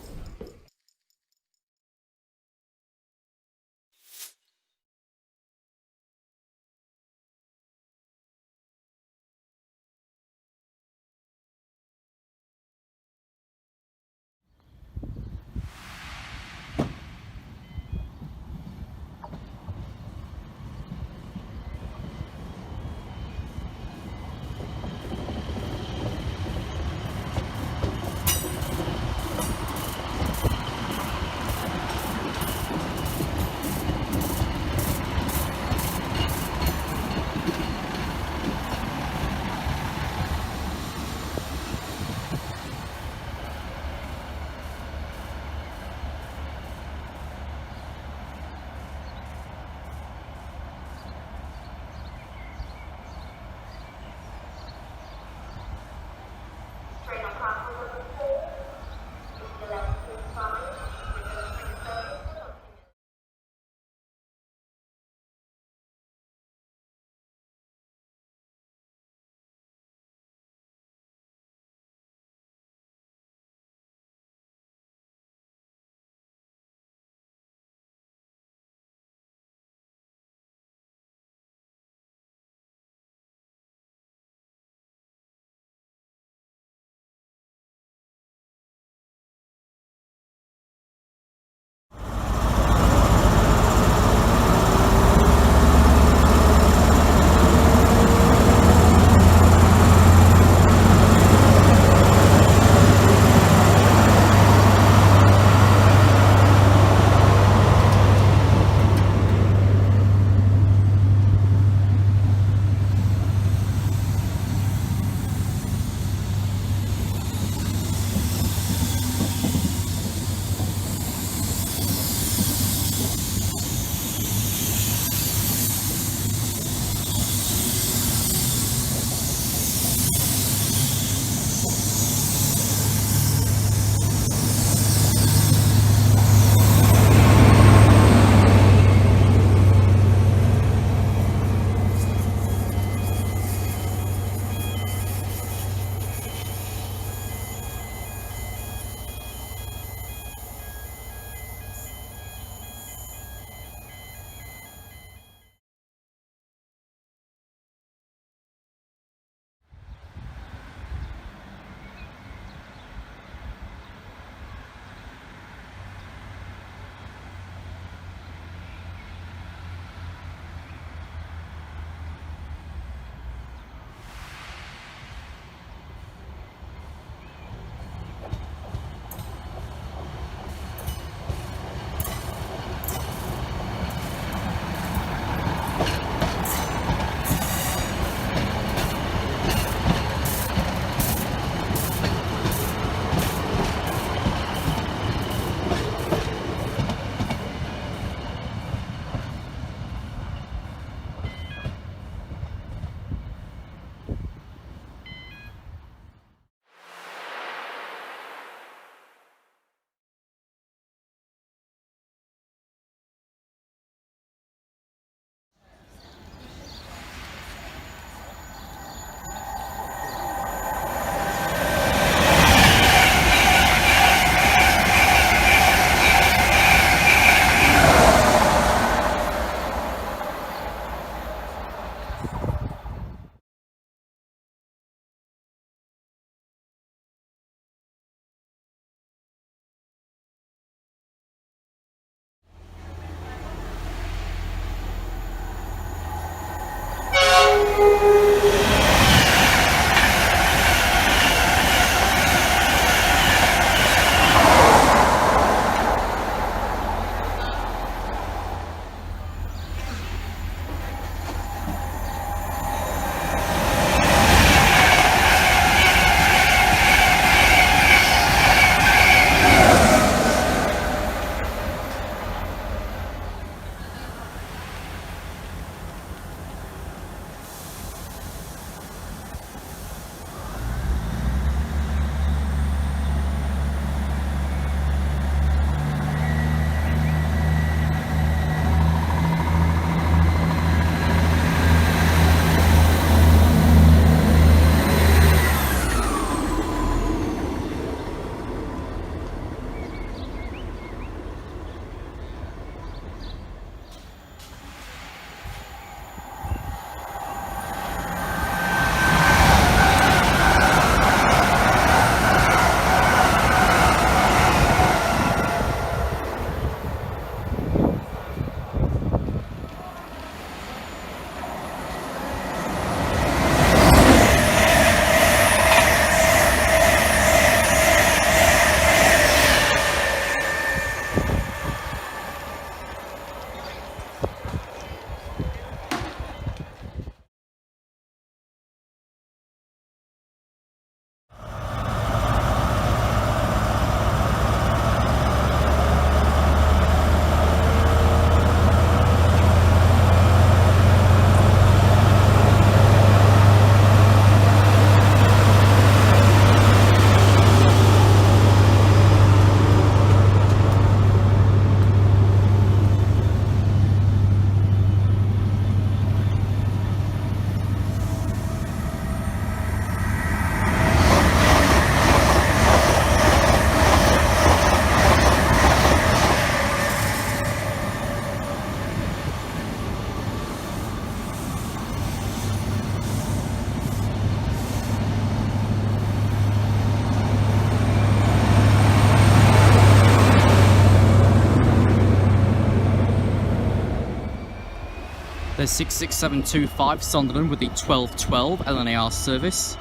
for 66725 Sunderland with the 1212 LNAR service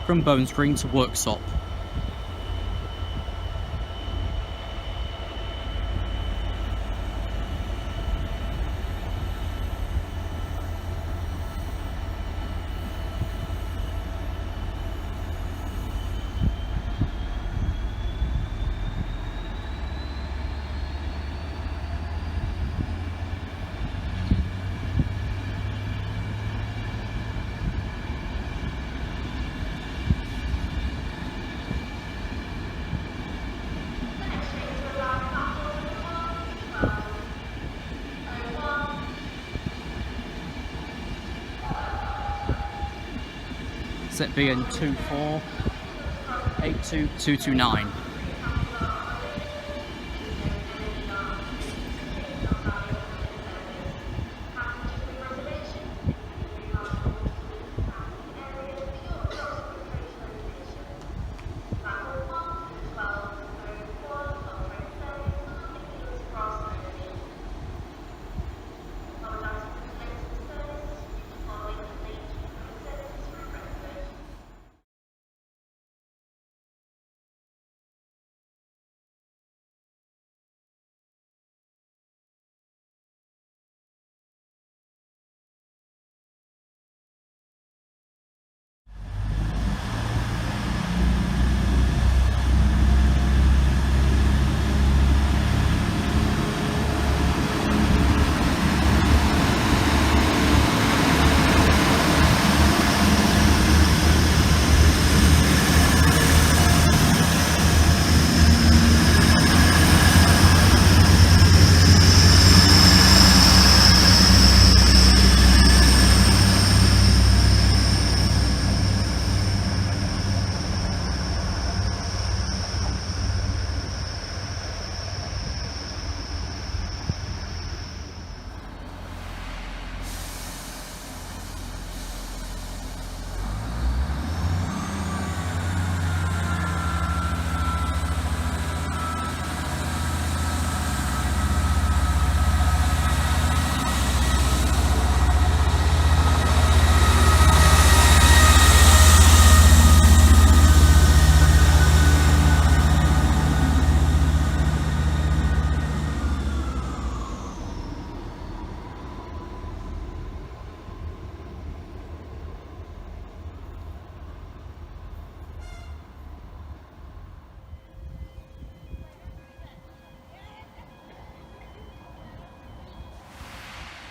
from Bones Green to Worksop. Set BN 2482229.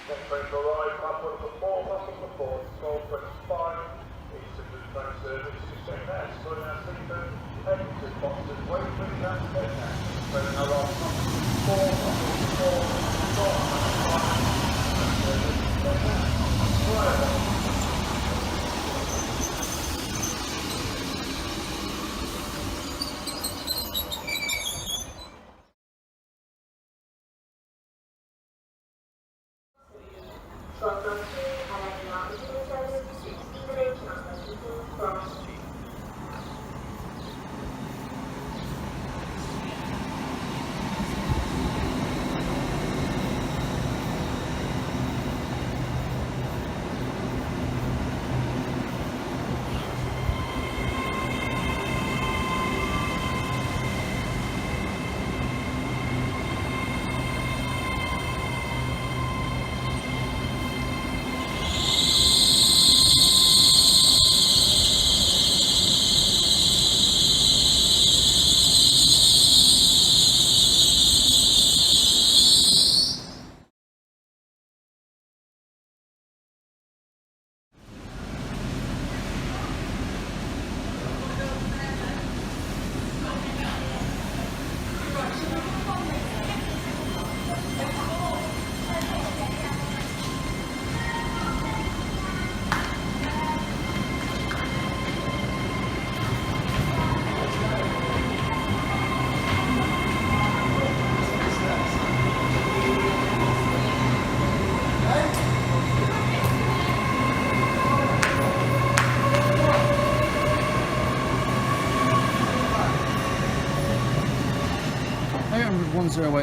Next train to arrive, platform for 4, passing for 4, 1225, Eastern Blue Train Service, 16S, going out Sleaford, heading to Boston, Wakefield, and Steadness. Train arrive, passing for 4, passing for 4, 1225,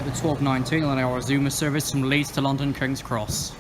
the 1219 LNAR Zuma service from Leeds to London King's Cross.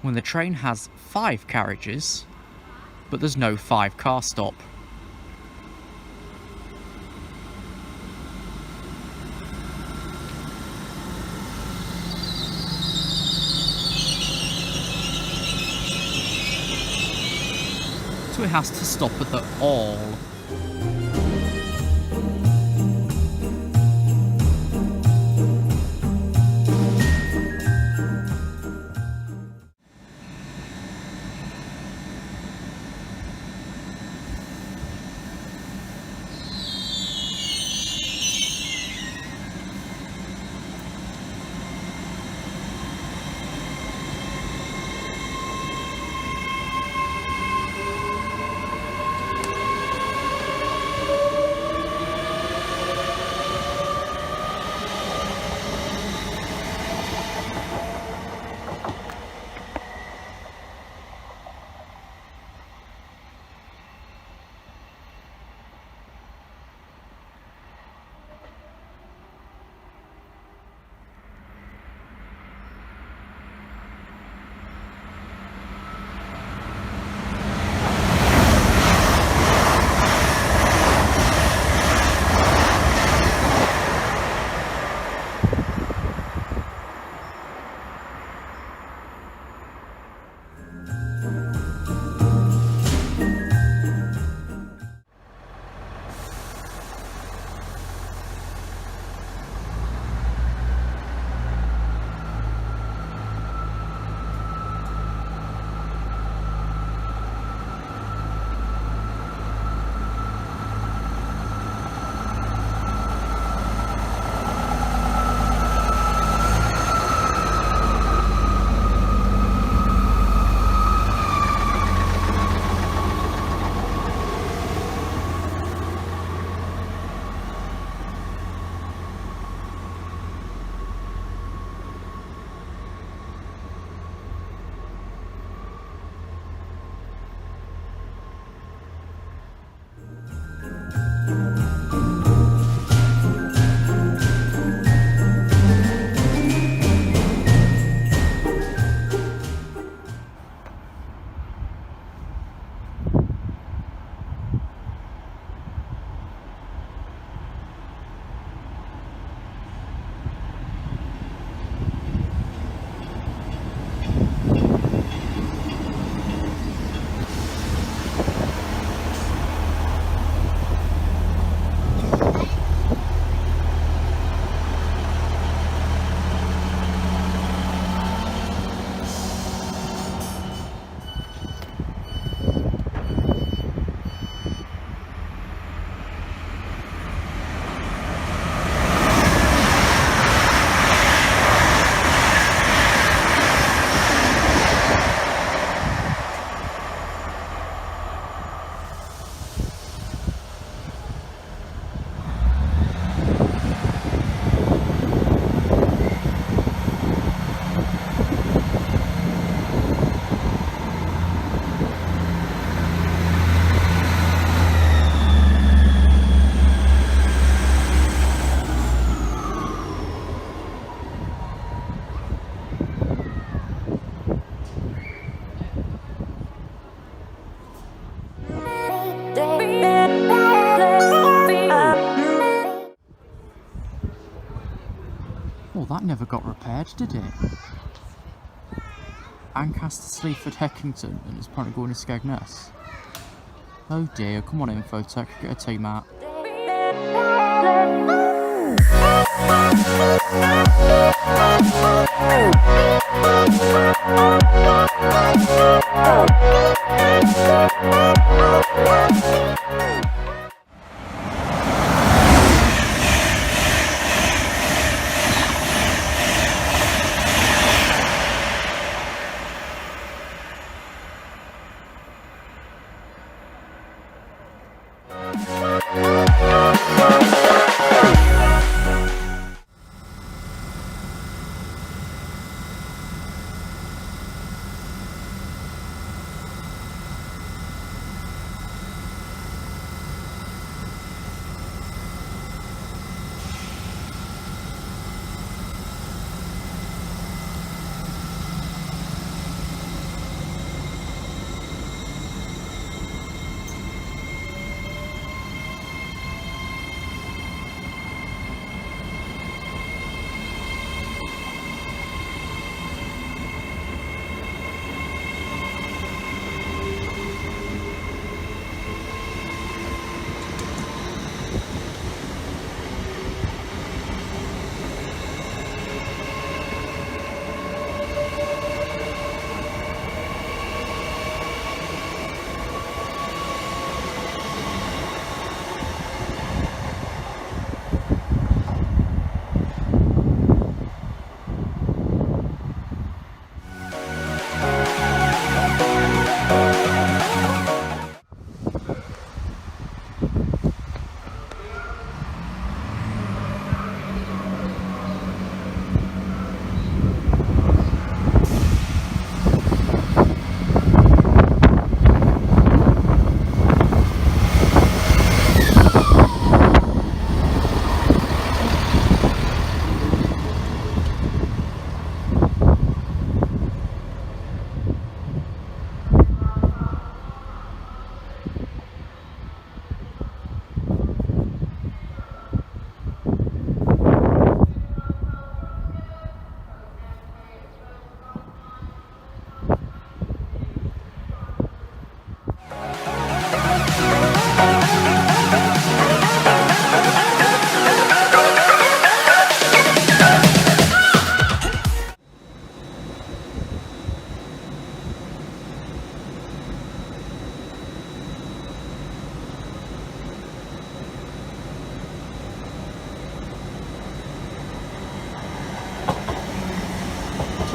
when the train has 5 carriages, but there's no 5-car stop. So it has to stop at the all. Well, that never got repaired, did it? Ancaster, Sleaford, Heckington, and it's apparently going to Skegness. Oh dear, come on Infotech, get a T-Mat.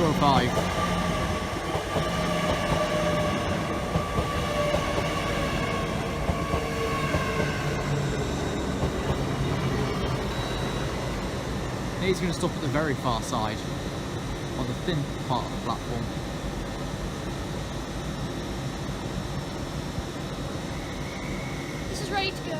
205. He's going to stop at the very far side, on the thin part of the platform. This is ready to go.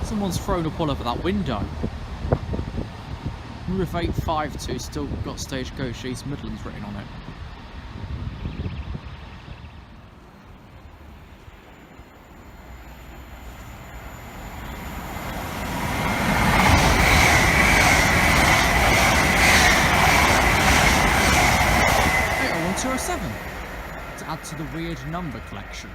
Someone's thrown a pull up at that window. Route 852 still got Stagecoach East Midlands written on it. To add to the weird number collection.